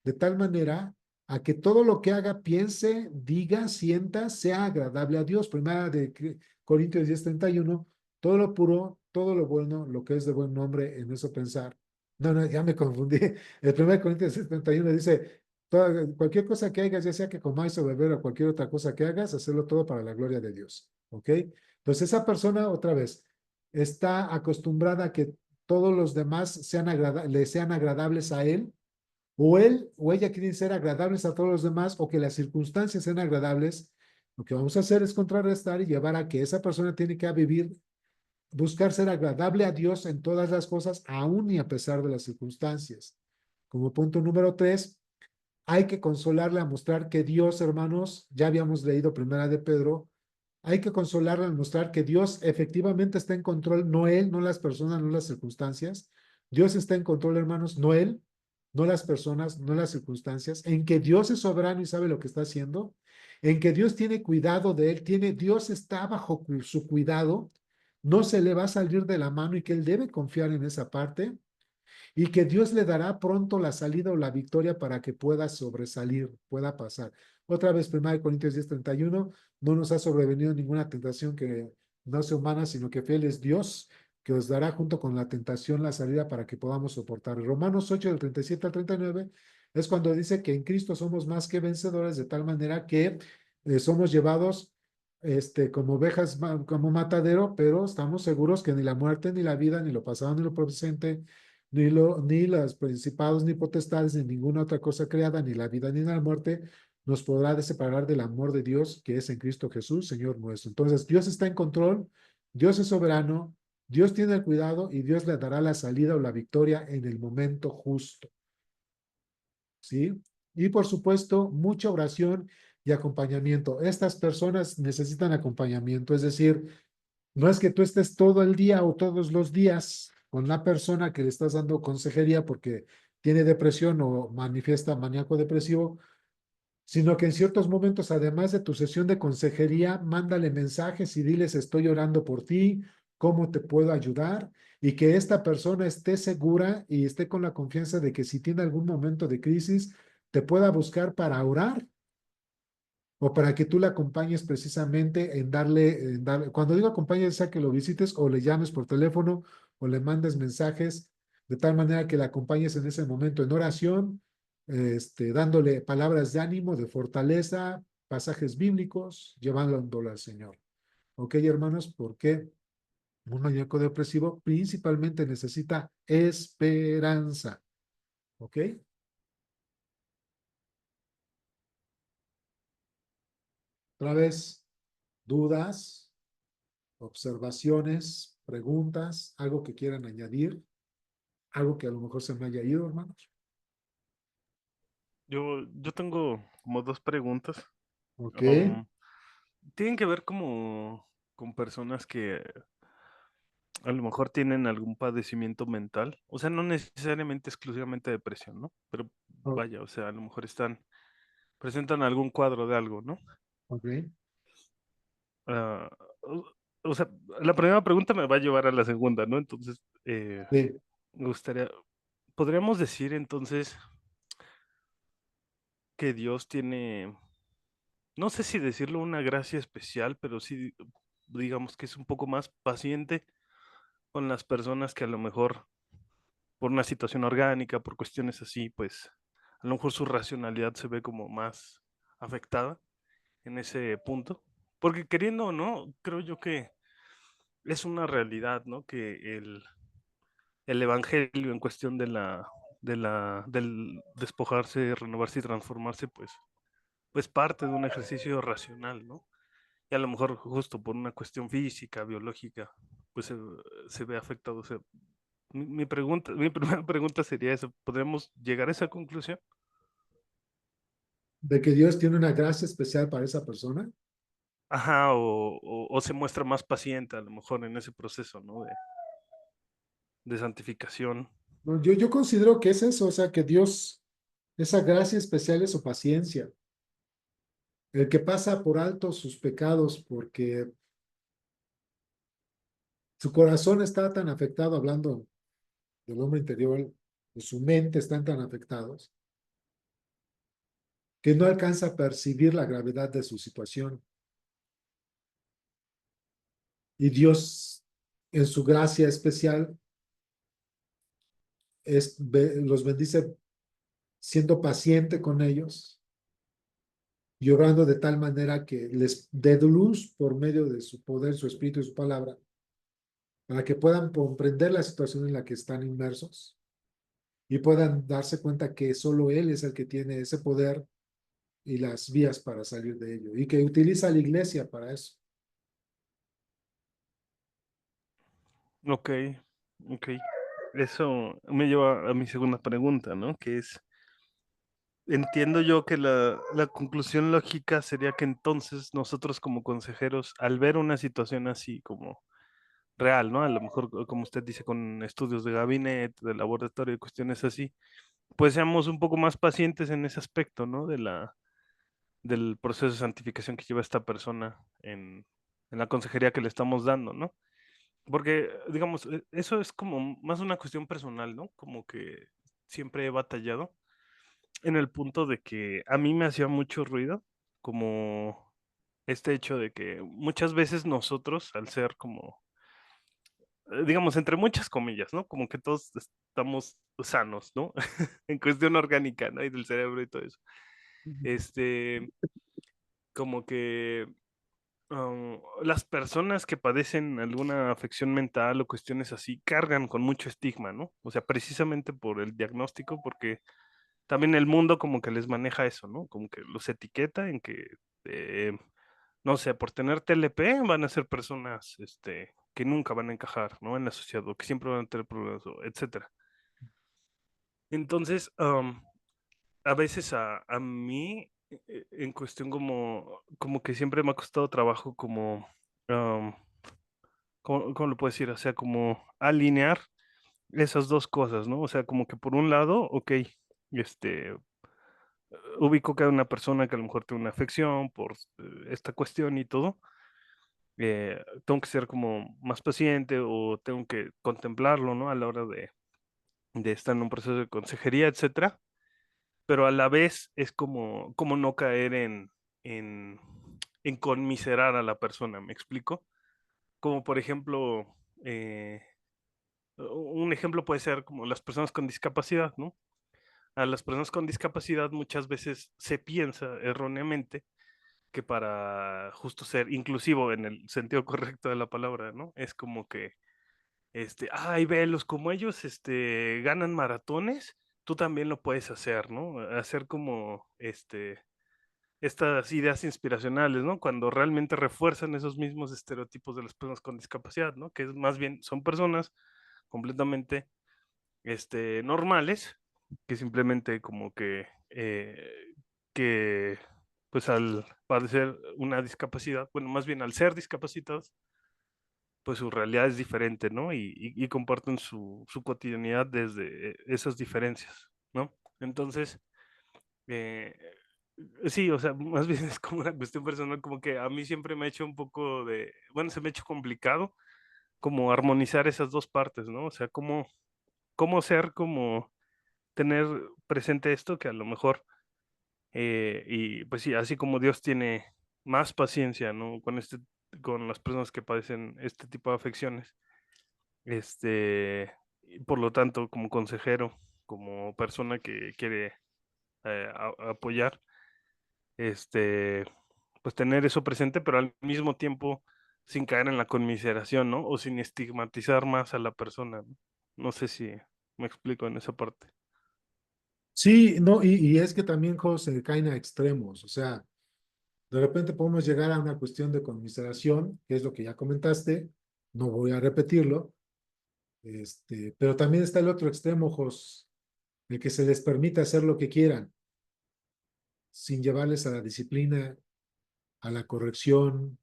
de tal manera a que todo lo que haga, piense, diga, sienta, sea agradable a Dios. Primera de Corintios 10:31, todo lo puro, todo lo bueno, lo que es de buen nombre, en eso pensar. No, no, ya me confundí. El 1 Corintios 10:31 dice, cualquier cosa que hagas, ya sea que comáis o beber o cualquier otra cosa que hagas, hacerlo todo para la gloria de Dios. ¿Ok? Entonces esa persona, otra vez, está acostumbrada a que todos los demás le sean agradables a él, o él o ella quieren ser agradables a todos los demás, o que las circunstancias sean agradables. Lo que vamos a hacer es contrarrestar y llevar a que esa persona tiene que vivir, buscar ser agradable a Dios en todas las cosas, aún y a pesar de las circunstancias. Como punto número 3, hay que consolarle a mostrar que Dios, hermanos, ya habíamos leído Primera de Pedro, hay que consolarle a mostrar que Dios efectivamente está en control, no él, no las personas, no las circunstancias. Dios está en control, hermanos, no él, no las personas, no las circunstancias, en que Dios es soberano y sabe lo que está haciendo, en que Dios tiene cuidado de él, Dios está bajo su cuidado, no se le va a salir de la mano, y que él debe confiar en esa parte, y que Dios le dará pronto la salida o la victoria para que pueda sobresalir, pueda pasar. Otra vez, 1 Corintios 10:31, no nos ha sobrevenido ninguna tentación que no sea humana, sino que fiel es Dios, que os dará junto con la tentación la salida para que podamos soportar. Romanos 8, del 37 al 39, es cuando dice que en Cristo somos más que vencedores, de tal manera que somos llevados como ovejas, como matadero, pero estamos seguros que ni la muerte, ni la vida, ni lo pasado, ni lo presente, ni los principados, ni potestades, ni ninguna otra cosa creada, ni la vida, ni la muerte, nos podrá separar del amor de Dios que es en Cristo Jesús, Señor nuestro. Entonces, Dios está en control, Dios es soberano, Dios tiene el cuidado, y Dios le dará la salida o la victoria en el momento justo. ¿Sí? Y por supuesto, mucha oración y acompañamiento. Estas personas necesitan acompañamiento, es decir, no es que tú estés todo el día o todos los días con la persona que le estás dando consejería porque tiene depresión o manifiesta maníaco depresivo, sino que en ciertos momentos, además de tu sesión de consejería, mándale mensajes y diles: estoy orando por ti, cómo te puedo ayudar, y que esta persona esté segura y esté con la confianza de que si tiene algún momento de crisis, te pueda buscar para orar, o para que tú le acompañes precisamente cuando digo acompañes, sea que lo visites o le llames por teléfono o le mandes mensajes, de tal manera que le acompañes en ese momento en oración, dándole palabras de ánimo, de fortaleza, pasajes bíblicos, llevándolo al Señor. ¿Ok, hermanos? Porque un maníaco depresivo principalmente necesita esperanza. ¿Ok? Otra vez, dudas, observaciones, preguntas, algo que quieran añadir, algo que a lo mejor se me haya ido, hermanos. Yo tengo como dos preguntas. Ok, Tienen que ver como con personas que a lo mejor tienen algún padecimiento mental. O sea, no necesariamente exclusivamente depresión, ¿no? Pero o- vaya, o sea, a lo mejor presentan algún cuadro de algo, ¿no? ok, Ah, o sea, la primera pregunta me va a llevar a la segunda, ¿no? Entonces, Sí. me gustaría, podríamos decir entonces que Dios tiene, no sé si decirlo una gracia especial, pero sí, digamos que es un poco más paciente con las personas que a lo mejor por una situación orgánica, por cuestiones así, pues a lo mejor su racionalidad se ve como más afectada en ese punto. Porque queriendo o no, creo yo que es una realidad, ¿no? Que el evangelio en cuestión del despojarse, renovarse y transformarse, pues parte de un ejercicio racional, ¿no? Y a lo mejor justo por una cuestión física, biológica, pues se ve afectado. O sea, mi pregunta, mi primera pregunta sería esa, ¿podríamos llegar a esa conclusión? De que Dios tiene una gracia especial para esa persona. Ajá, o se muestra más paciente a lo mejor en ese proceso, ¿no? De santificación. No, yo considero que es eso, o sea, que Dios, esa gracia especial es su paciencia. El que pasa por alto sus pecados porque su corazón está tan afectado, hablando del hombre interior, de su mente están tan afectados, que no alcanza a percibir la gravedad de su situación. Y Dios, en su gracia especial, los bendice siendo paciente con ellos y obrando de tal manera que les dé luz por medio de su poder, su espíritu y su palabra, para que puedan comprender la situación en la que están inmersos y puedan darse cuenta que solo Él es el que tiene ese poder y las vías para salir de ello, y que utiliza la iglesia para eso. Ok, ok. Eso me lleva a mi segunda pregunta, ¿no? Que es, entiendo yo que la conclusión lógica sería que entonces nosotros como consejeros, al ver una situación así como real, ¿no? A lo mejor, como usted dice, con estudios de gabinete, de laboratorio y cuestiones así, pues seamos un poco más pacientes en ese aspecto, ¿no? Del proceso de santificación que lleva esta persona en la consejería que le estamos dando, ¿no? Porque, digamos, eso es como más una cuestión personal, ¿no? Como que siempre he batallado en el punto de que a mí me hacía mucho ruido, como este hecho de que muchas veces nosotros, al ser como, digamos, entre muchas comillas, ¿no? Como que todos estamos sanos, ¿no? En cuestión orgánica, ¿no? Y del cerebro y todo eso. Este, como que las personas que padecen alguna afección mental o cuestiones así cargan con mucho estigma, ¿no? O sea, precisamente por el diagnóstico, porque también el mundo como que les maneja eso, ¿no? Como que los etiqueta en que, no sé, por tener TLP van a ser personas, que nunca van a encajar, ¿no? En la sociedad o que siempre van a tener problemas, etcétera. Entonces, a veces a mí, en cuestión como que siempre me ha costado trabajo como, ¿cómo lo puedo decir? O sea, como alinear esas dos cosas, ¿no? O sea, como que por un lado, ok, este, ubico que hay una persona que a lo mejor tiene una afección por esta cuestión y todo, tengo que ser como más paciente o tengo que contemplarlo, ¿no? A la hora de estar en un proceso de consejería, etcétera, pero a la vez es como no caer en, en conmiserar a la persona, ¿me explico? Como por ejemplo, un ejemplo puede ser como las personas con discapacidad, ¿no? A las personas con discapacidad muchas veces se piensa erróneamente que para justo ser inclusivo en el sentido correcto de la palabra, ¿no? Es como que, ay, velos, como ellos, ganan maratones, tú también lo puedes hacer, ¿no? Hacer como, estas ideas inspiracionales, ¿no? Cuando realmente refuerzan esos mismos estereotipos de las personas con discapacidad, ¿no? Que es más bien son personas completamente, normales, que simplemente como que pues al padecer una discapacidad, bueno, más bien al ser discapacitados, pues su realidad es diferente, ¿no? Y comparten su cotidianidad desde esas diferencias, ¿no? Entonces, eh, Sí, o sea, más bien es como una cuestión personal, como que a mí siempre me ha hecho un poco de, bueno, se me ha hecho complicado como armonizar esas dos partes, ¿no? O sea, cómo ser, como tener presente esto que a lo mejor, y pues sí, así como Dios tiene más paciencia, ¿no? Con las personas que padecen este tipo de afecciones, y por lo tanto, como consejero, como persona que quiere apoyar, este, pues tener eso presente, pero al mismo tiempo sin caer en la conmiseración, ¿no? O sin estigmatizar más a la persona, ¿no? No sé si me explico en esa parte. Sí, no, y es que también, José, caen a extremos. O sea, de repente podemos llegar a una cuestión de conmiseración, que es lo que ya comentaste. No voy a repetirlo. Pero también está el otro extremo, Jos, el que se les permite hacer lo que quieran, sin llevarles a la disciplina, a la corrección,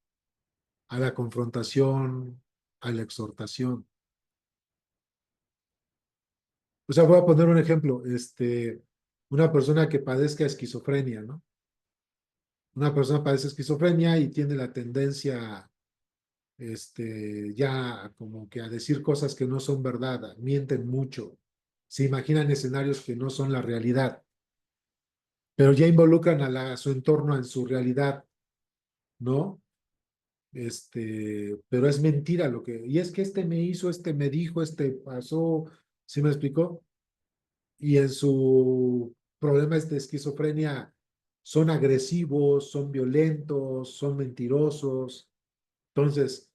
a la confrontación, a la exhortación. O sea, voy a poner un ejemplo, una persona que padezca esquizofrenia, ¿no? Una persona padece esquizofrenia y tiene la tendencia, ya como que a decir cosas que no son verdad, mienten mucho, se imaginan escenarios que no son la realidad, pero ya involucran a su entorno en su realidad, ¿no? Pero es mentira y es que este me hizo, este me dijo, este pasó, ¿sí me explicó? Y en su problema de esquizofrenia son agresivos, son violentos, son mentirosos. Entonces,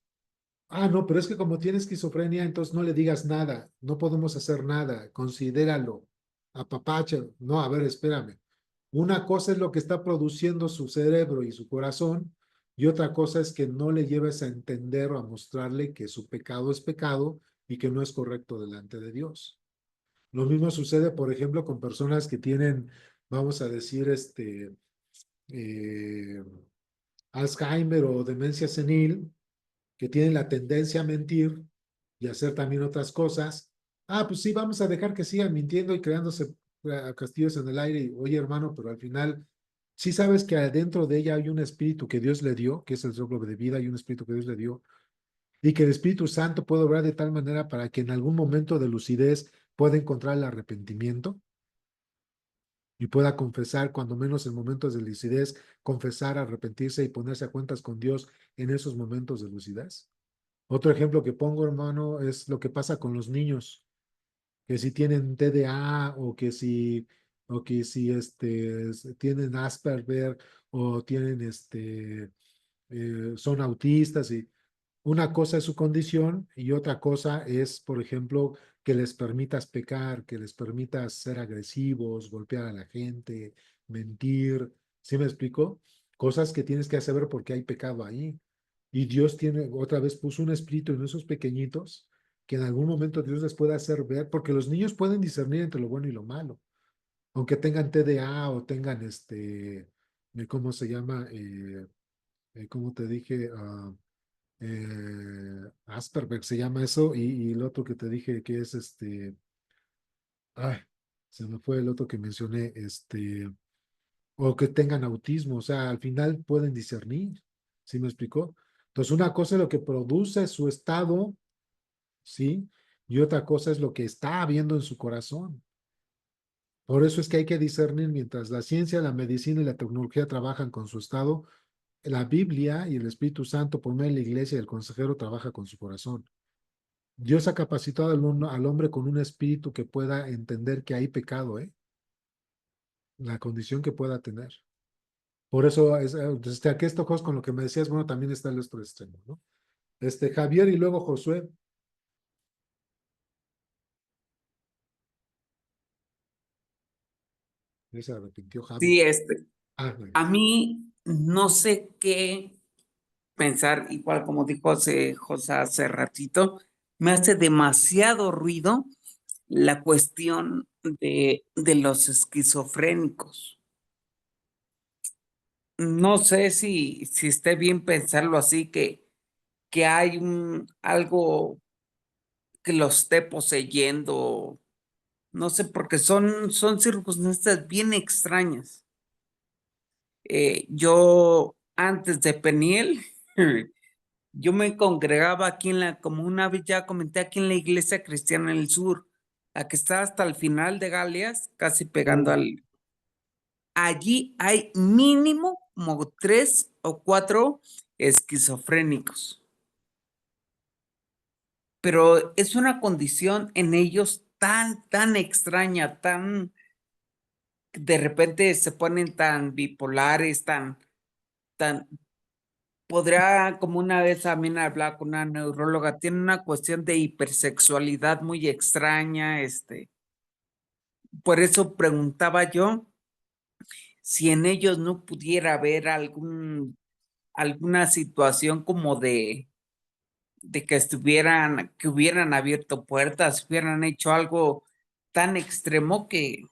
no, pero es que como tiene esquizofrenia, entonces no le digas nada, no podemos hacer nada, considéralo, apapacha. No, a ver, espérame. Una cosa es lo que está produciendo su cerebro y su corazón, y otra cosa es que no le lleves a entender o a mostrarle que su pecado es pecado y que no es correcto delante de Dios. Lo mismo sucede, por ejemplo, con personas que tienen, vamos a decir, eh, Alzheimer o demencia senil, que tienen la tendencia a mentir y a hacer también otras cosas. Pues sí, vamos a dejar que sigan mintiendo y creándose castillos en el aire. Oye, hermano, pero al final, sí sabes que adentro de ella hay un espíritu que Dios le dio, que es el soplo de vida, hay un espíritu que Dios le dio, y que el Espíritu Santo puede obrar de tal manera para que en algún momento de lucidez pueda encontrar el arrepentimiento y pueda confesar, cuando menos en momentos de lucidez, confesar, arrepentirse y ponerse a cuentas con Dios en esos momentos de lucidez. Otro ejemplo que pongo, hermano, es lo que pasa con los niños, que si tienen TDA o que si tienen Asperger o tienen son autistas y una cosa es su condición y otra cosa es, por ejemplo, que les permitas pecar, que les permitas ser agresivos, golpear a la gente, mentir. ¿Sí me explico? Cosas que tienes que saber porque hay pecado ahí. Y Dios otra vez puso un espíritu en esos pequeñitos que en algún momento Dios les puede hacer ver, porque los niños pueden discernir entre lo bueno y lo malo, aunque tengan TDA o tengan ¿cómo se llama? ¿Cómo te dije? Asperger se llama eso, y el otro que te dije que es ay, se me fue el otro que mencioné, o que tengan autismo, o sea, al final pueden discernir, ¿sí me explicó? Entonces, una cosa es lo que produce su estado, ¿sí? Y otra cosa es lo que está habiendo en su corazón. Por eso es que hay que discernir mientras la ciencia, la medicina y la tecnología trabajan con su estado, la Biblia y el Espíritu Santo por medio de la iglesia y el consejero trabaja con su corazón. Dios ha capacitado al hombre con un espíritu que pueda entender que hay pecado, la condición que pueda tener. Por eso, aquí estos ojos con lo que me decías, bueno, también está el otro extremo, ¿no? Javier y luego Josué. Ya se arrepintió Javi. Sí, Bueno. a mí no sé qué pensar, igual como dijo José hace ratito, me hace demasiado ruido la cuestión de los esquizofrénicos. No sé si esté bien pensarlo así, que hay algo que los esté poseyendo, no sé, porque son circunstancias bien extrañas. Yo antes de Peniel, yo me congregaba aquí como una vez ya comenté, aquí en la iglesia cristiana en el sur, la que está hasta el final de Galias, casi pegando al... Allí hay mínimo como 3 o 4 esquizofrénicos. Pero es una condición en ellos tan extraña, de repente se ponen tan bipolares, podría, como una vez también hablar con una neuróloga, tiene una cuestión de hipersexualidad muy extraña, por eso preguntaba yo si en ellos no pudiera haber alguna situación como de que hubieran abierto puertas, hubieran hecho algo tan extremo que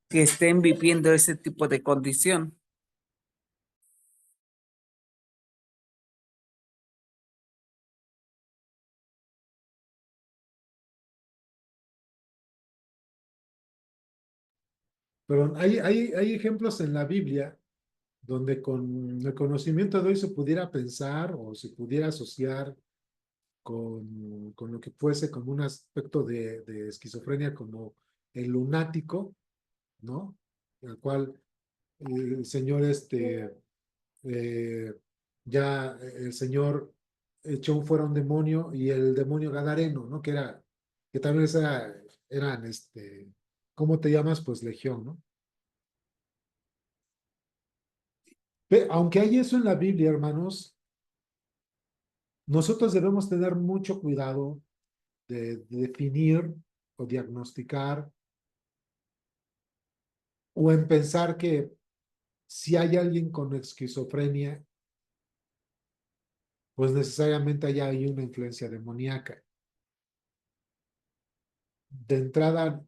estén viviendo ese tipo de condición. Pero hay ejemplos en la Biblia donde con el conocimiento de hoy se pudiera pensar o se pudiera asociar con lo que fuese como un aspecto de esquizofrenia como el lunático, ¿no? El cual el Señor, eh, ya el Señor echó fuera un demonio y el demonio gadareno, ¿no? Que también eran, ¿cómo te llamas? Pues legión, ¿no? Aunque hay eso en la Biblia, hermanos, nosotros debemos tener mucho cuidado de definir o diagnosticar o en pensar que si hay alguien con esquizofrenia, pues necesariamente hay una influencia demoníaca. De entrada,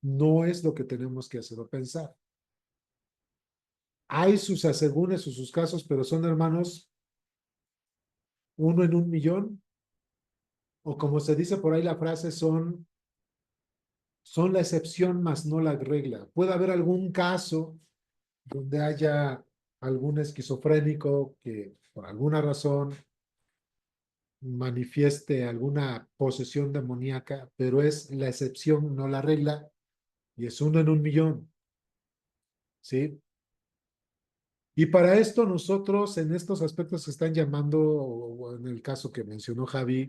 no es lo que tenemos que hacer o pensar. Hay sus asegúnes o sus casos, pero son, hermanos, 1 en 1 millón, o como se dice por ahí la frase, son la excepción más no la regla. Puede haber algún caso donde haya algún esquizofrénico que por alguna razón manifieste alguna posesión demoníaca, pero es la excepción, no la regla, y es 1 en 1 millón, ¿sí? Y para esto nosotros, en estos aspectos que están llamando, o en el caso que mencionó Javi,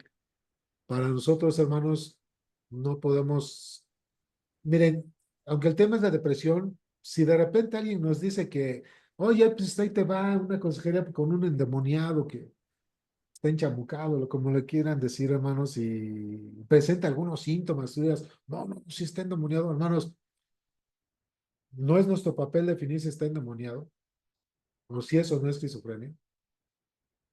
para nosotros, hermanos, no podemos, miren, aunque el tema es la depresión, si de repente alguien nos dice que, oye, pues ahí te va una consejería con un endemoniado que está enchamucado, como le quieran decir, hermanos, y presenta algunos síntomas, tú dirás, no, si está endemoniado, hermanos, no es nuestro papel definir si está endemoniado, o si eso no es esquizofrenia.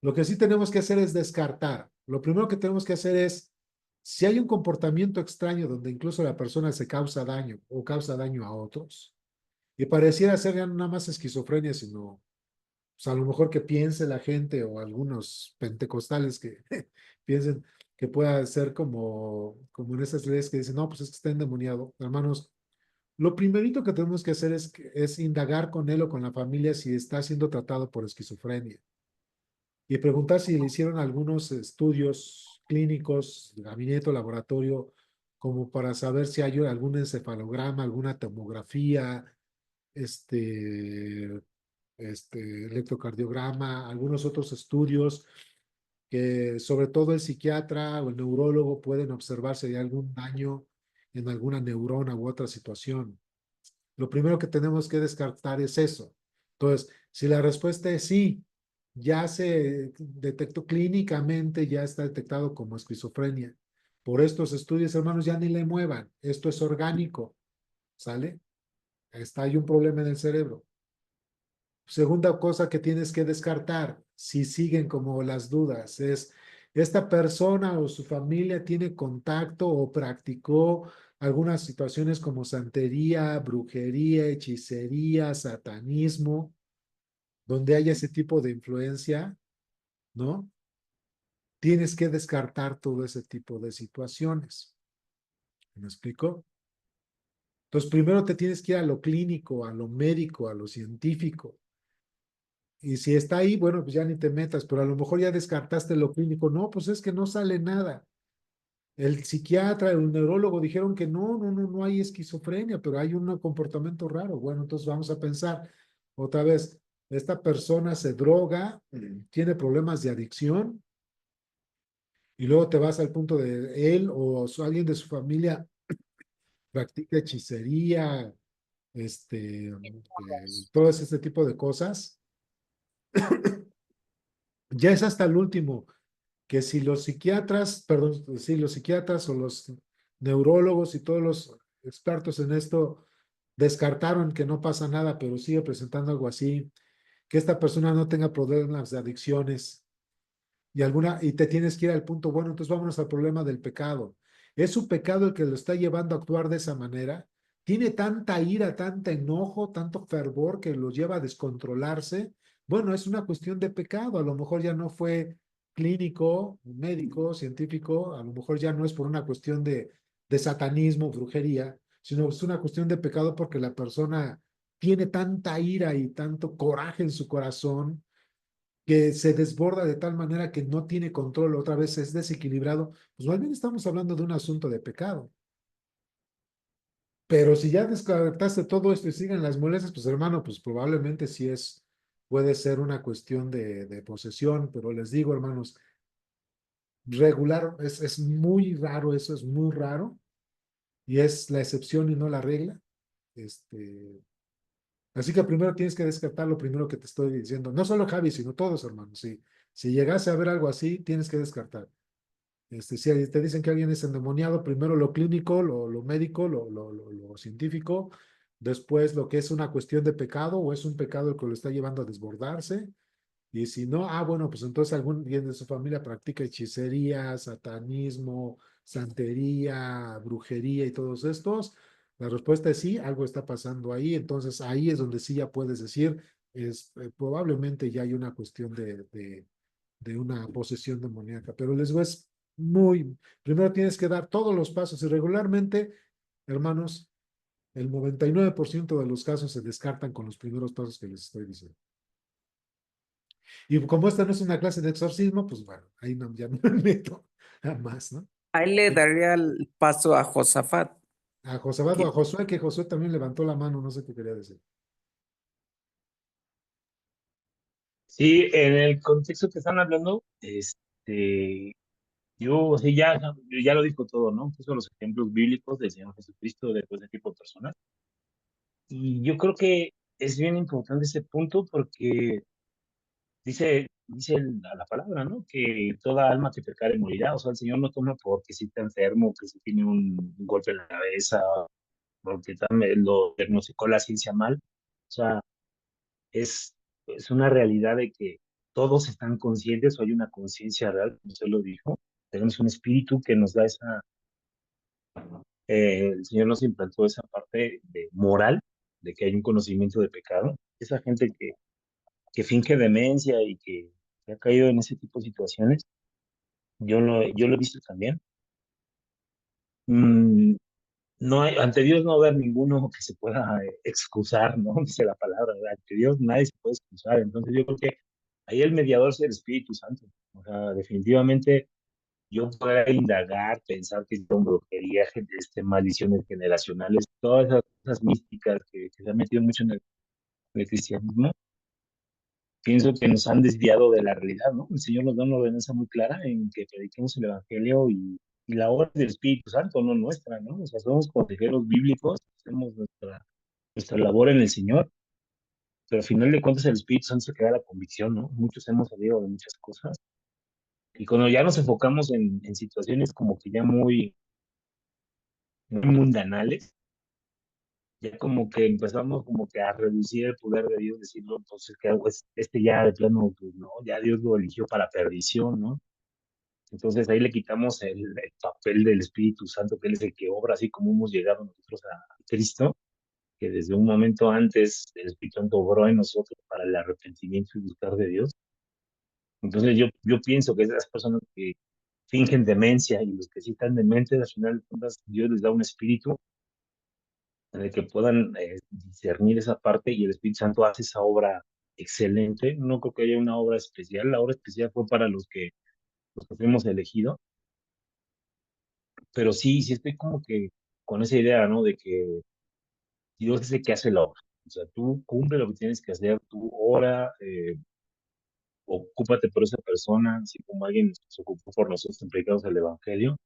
Lo que sí tenemos que hacer es descartar. Lo primero que tenemos que hacer es, si hay un comportamiento extraño donde incluso la persona se causa daño o causa daño a otros, y pareciera ser ya no nada más esquizofrenia, sino pues a lo mejor que piense la gente o algunos pentecostales que piensen que pueda ser como en esas leyes que dicen, no, pues es que está endemoniado. Hermanos, lo primerito que tenemos que hacer es indagar con él o con la familia si está siendo tratado por esquizofrenia y preguntar si le hicieron algunos estudios clínicos, de gabinete o laboratorio, como para saber si hay algún encefalograma, alguna tomografía, este, electrocardiograma, algunos otros estudios que sobre todo el psiquiatra o el neurólogo pueden observar si hay algún daño en alguna neurona u otra situación. Lo primero que tenemos que descartar es eso. Entonces, si la respuesta es sí, ya se detectó clínicamente, ya está detectado como esquizofrenia. Por estos estudios, hermanos, ya ni le muevan. Esto es orgánico, ¿sale? Hay un problema en el cerebro. Segunda cosa que tienes que descartar, si siguen como las dudas, es esta persona o su familia tiene contacto o practicó algunas situaciones como santería, brujería, hechicería, satanismo, donde haya ese tipo de influencia, ¿no? Tienes que descartar todo ese tipo de situaciones. ¿Me explico? Entonces, primero te tienes que ir a lo clínico, a lo médico, a lo científico. Y si está ahí, bueno, pues ya ni te metas, pero a lo mejor ya descartaste lo clínico. No, pues es que no sale nada. El psiquiatra, el neurólogo dijeron que no hay esquizofrenia, pero hay un comportamiento raro. Bueno, entonces vamos a pensar otra vez, esta persona se droga, tiene problemas de adicción, y luego te vas al punto de él o alguien de su familia practica hechicería, todo este tipo de cosas. Ya es hasta el último, que si los psiquiatras, perdón, si los psiquiatras o los neurólogos y todos los expertos en esto descartaron que no pasa nada, pero sigue presentando algo así, que esta persona no tenga problemas de adicciones y te tienes que ir al punto, bueno, entonces vámonos al problema del pecado. ¿Es su pecado el que lo está llevando a actuar de esa manera? ¿Tiene tanta ira, tanto enojo, tanto fervor que lo lleva a descontrolarse? Bueno, es una cuestión de pecado. A lo mejor ya no fue clínico, médico, científico, a lo mejor ya no es por una cuestión de satanismo, brujería, sino es una cuestión de pecado porque la persona tiene tanta ira y tanto coraje en su corazón que se desborda de tal manera que no tiene control, otra vez es desequilibrado, pues más bien estamos hablando de un asunto de pecado. Pero si ya descartaste todo esto y siguen las molestias, pues hermano, pues probablemente sí puede ser una cuestión de posesión, pero les digo, hermanos, regular, es muy raro, eso es muy raro, y es la excepción y no la regla. Así que primero tienes que descartar lo primero que te estoy diciendo. No solo Javi, sino todos, hermanos. Si llegase a ver algo así, tienes que descartar. Si te dicen que alguien es endemoniado, primero lo clínico, lo médico, lo científico, después lo que es una cuestión de pecado o es un pecado el que lo está llevando a desbordarse. Y si no, bueno, pues entonces alguien de su familia practica hechicería, satanismo, santería, brujería y todos estos. La respuesta es sí, algo está pasando ahí. Entonces ahí es donde sí ya puedes decir, probablemente ya hay una cuestión de una posesión demoníaca. Pero les digo, primero tienes que dar todos los pasos y regularmente, hermanos, el 99% de los casos se descartan con los primeros pasos que les estoy diciendo. Y como esta no es una clase de exorcismo, pues bueno, ahí no, ya no me meto a más, ¿no? Ahí le daría el paso a Josafat. A Josabad o a Josué, que Josué también levantó la mano, no sé qué quería decir. Sí, en el contexto que están hablando, yo, sí, ya lo dijo todo, ¿no? Puso los ejemplos bíblicos del Señor Jesucristo, de todo ese tipo de personas. Y yo creo que es bien importante ese punto porque dice la palabra, ¿no? Que toda alma que pecare morirá. O sea, el Señor no toma porque si está enfermo, que si tiene un golpe en la cabeza, porque también lo diagnosticó la ciencia mal. O sea, es, es una realidad de que todos están conscientes o hay una conciencia real, como usted lo dijo. Tenemos un espíritu que nos da el Señor nos implantó esa parte de moral, de que hay un conocimiento de pecado. Esa gente que finge demencia y que ha caído en ese tipo de situaciones, yo lo he visto también. Mm, no hay, ante Dios no va a haber ninguno que se pueda excusar, ¿no? Dice la palabra, ¿verdad? Ante Dios nadie se puede excusar. Entonces yo creo que ahí el mediador es el Espíritu Santo. O sea, definitivamente yo pueda indagar, pensar que son brujería, maldiciones generacionales, todas esas cosas místicas que se han metido mucho en el cristianismo, pienso que nos han desviado de la realidad, ¿no? El Señor nos da una ordenanza muy clara en que prediquemos el Evangelio y la obra del Espíritu Santo, no nuestra, ¿no? O sea, somos consejeros bíblicos, hacemos nuestra labor en el Señor, pero al final de cuentas el Espíritu Santo se queda la convicción, ¿no? Muchos hemos salido de muchas cosas y cuando ya nos enfocamos en situaciones como que ya muy mundanales, ya como que empezamos como que a reducir el poder de Dios, decirlo, entonces que pues, ya de plano, pues no, ya Dios lo eligió para perdición, ¿no? Entonces ahí le quitamos el papel del Espíritu Santo, que Él es el que obra, así como hemos llegado nosotros a Cristo, que desde un momento antes el Espíritu Santo obró en nosotros para el arrepentimiento y buscar de Dios. Entonces yo pienso que esas personas que fingen demencia y los que sí están dementes, al final de cuentas Dios les da un espíritu en el que puedan discernir esa parte, y el Espíritu Santo hace esa obra excelente. No creo que haya una obra especial. La obra especial fue para los que fuimos elegidos, pero sí estoy como que con esa idea, ¿no? De que Dios es el que hace la obra. O sea, tú cumple lo que tienes que hacer, tú ora, ocúpate por esa persona, así como alguien se ocupó por nosotros en predicados el Evangelio.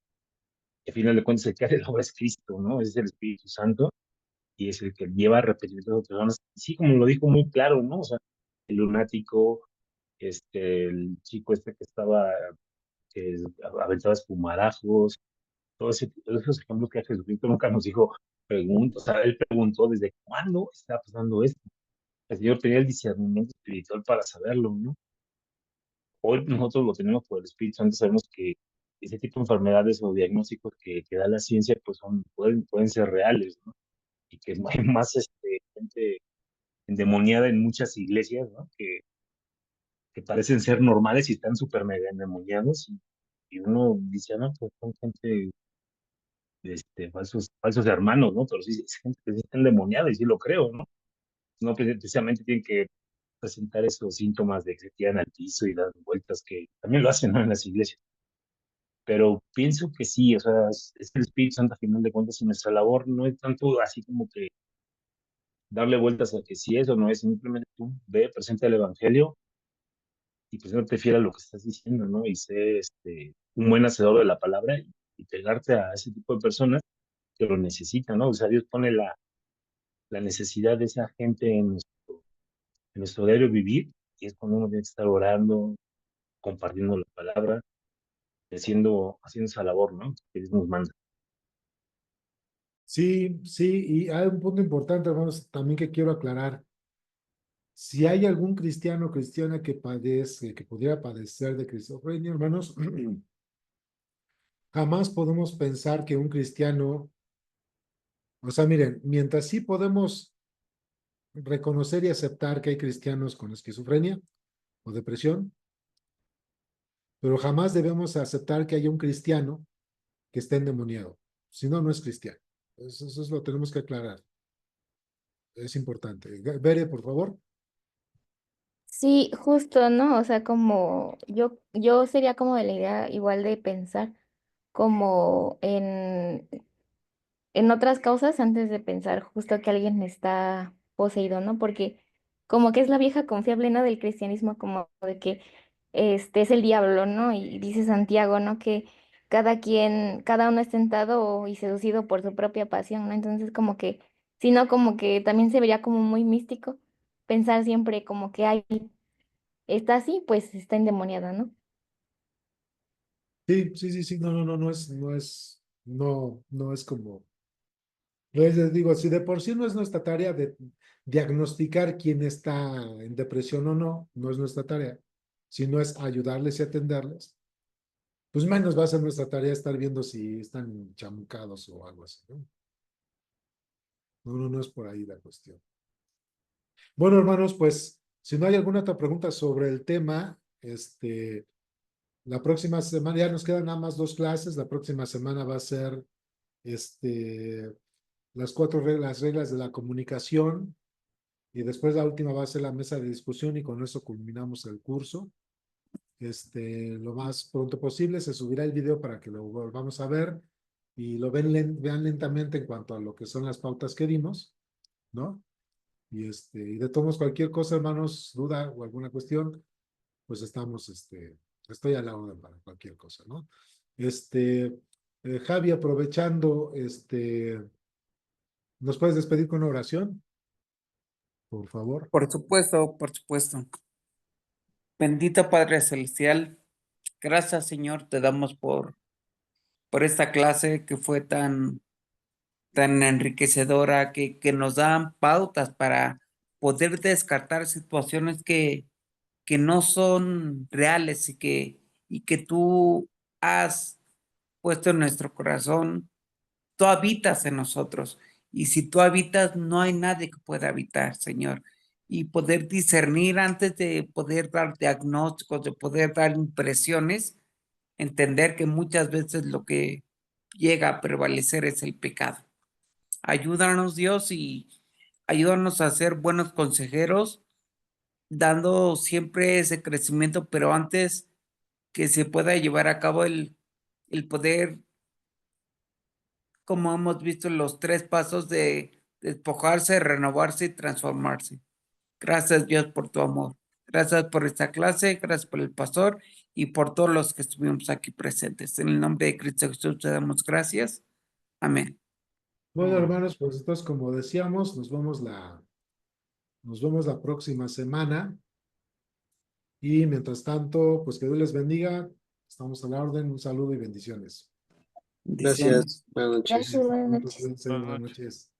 Y al final de cuentas, el que hace la obra es Cristo, ¿no? Es el Espíritu Santo, y es el que lleva a repetir a otras personas. Sí, como lo dijo muy claro, ¿no? O sea, el lunático, el chico que estaba, que aventaba espumarajos, todos esos ejemplos que Jesucristo nunca nos dijo, o sea, él preguntó desde cuándo está pasando esto. El Señor tenía el discernimiento espiritual para saberlo, ¿no? Hoy nosotros lo tenemos por el Espíritu Santo, sabemos que ese tipo de enfermedades o diagnósticos que da la ciencia, pues pueden ser reales, ¿no? Y que hay más gente endemoniada en muchas iglesias, ¿no? Que parecen ser normales y están súper mega endemoniados, y uno dice, no, pues son gente, falsos hermanos, ¿no? Pero sí, es gente que sí está endemoniada, y sí lo creo, ¿no? No precisamente tienen que presentar esos síntomas de que se tiran al piso y dan vueltas, que también lo hacen, ¿no? En las iglesias. Pero pienso que sí, o sea, es el Espíritu Santo, a final de cuentas, y nuestra labor no es tanto así como que darle vueltas a que si es o no es, simplemente tú ve, presenta el Evangelio y preséntate fiel a lo que estás diciendo, ¿no? Y sé un buen hacedor de la palabra, y pegarte a ese tipo de personas que lo necesitan, ¿no? O sea, Dios pone la necesidad de esa gente en nuestro diario vivir, y es cuando uno tiene que estar orando, compartiendo la palabra, haciendo esa labor, ¿no? Que Dios nos manda. Sí, sí, y hay un punto importante, hermanos, también que quiero aclarar. Si hay algún cristiano o cristiana que padece, que pudiera padecer de esquizofrenia, hermanos, jamás podemos pensar que un cristiano, o sea, miren, mientras sí podemos reconocer y aceptar que hay cristianos con esquizofrenia o depresión, pero jamás debemos aceptar que haya un cristiano que esté endemoniado. Si no, no es cristiano. Eso lo tenemos que aclarar. Es importante. Bere, por favor. Sí, justo, ¿no? O sea, como yo sería como de la idea igual de pensar como en otras causas antes de pensar justo que alguien está poseído, ¿no? Porque como que es la vieja confiable, ¿no? Del cristianismo, como de que este es el diablo, ¿no? Y dice Santiago, ¿no? Que cada uno es tentado y seducido por su propia pasión, ¿no? Entonces como que, si no, como que también se vería como muy místico pensar siempre como que hay, está así, pues está endemoniada, ¿no? Sí, sí, sí, sí. No es como. Les digo, si de por sí no es nuestra tarea de diagnosticar quién está en depresión o no, no es nuestra tarea, sino es ayudarles y atenderles, pues menos va a ser nuestra tarea estar viendo si están chamucados o algo así, ¿no? No es por ahí la cuestión. Bueno, hermanos, pues si no hay alguna otra pregunta sobre el tema, la próxima semana ya nos quedan nada más 2 clases. La próxima semana va a ser las 4 reglas de la comunicación. Y después la última va a ser la mesa de discusión, y con eso culminamos el curso. Lo más pronto posible se subirá el video para que lo volvamos a ver y lo vean lentamente en cuanto a lo que son las pautas que dimos, ¿no? Y de todos cualquier cosa, hermanos, duda o alguna cuestión, pues estoy a la orden para cualquier cosa, ¿no? Javi, aprovechando, ¿nos puedes despedir con una oración, por favor? Por supuesto, por supuesto. Bendito Padre Celestial, gracias Señor, te damos por esta clase que fue tan enriquecedora, que nos dan pautas para poder descartar situaciones que no son reales y que tú has puesto en nuestro corazón. Tú habitas en nosotros, y si tú habitas, no hay nadie que pueda habitar, Señor. Y poder discernir antes de poder dar diagnósticos, de poder dar impresiones, entender que muchas veces lo que llega a prevalecer es el pecado. Ayúdanos, Dios, y ayúdanos a ser buenos consejeros, dando siempre ese crecimiento, pero antes que se pueda llevar a cabo el poder, como hemos visto, los 3 pasos de despojarse, renovarse y transformarse. Gracias, Dios, por tu amor. Gracias por esta clase, gracias por el pastor y por todos los que estuvimos aquí presentes. En el nombre de Cristo Jesús te damos gracias. Amén. Bueno, hermanos, pues entonces, como decíamos, nos vemos la próxima semana. Y mientras tanto, pues que Dios les bendiga. Estamos a la orden. Un saludo y bendiciones. Bendiciones. Gracias. Buenas noches. Gracias, buenas noches. Cuídense, Buenas buenas noches. noches.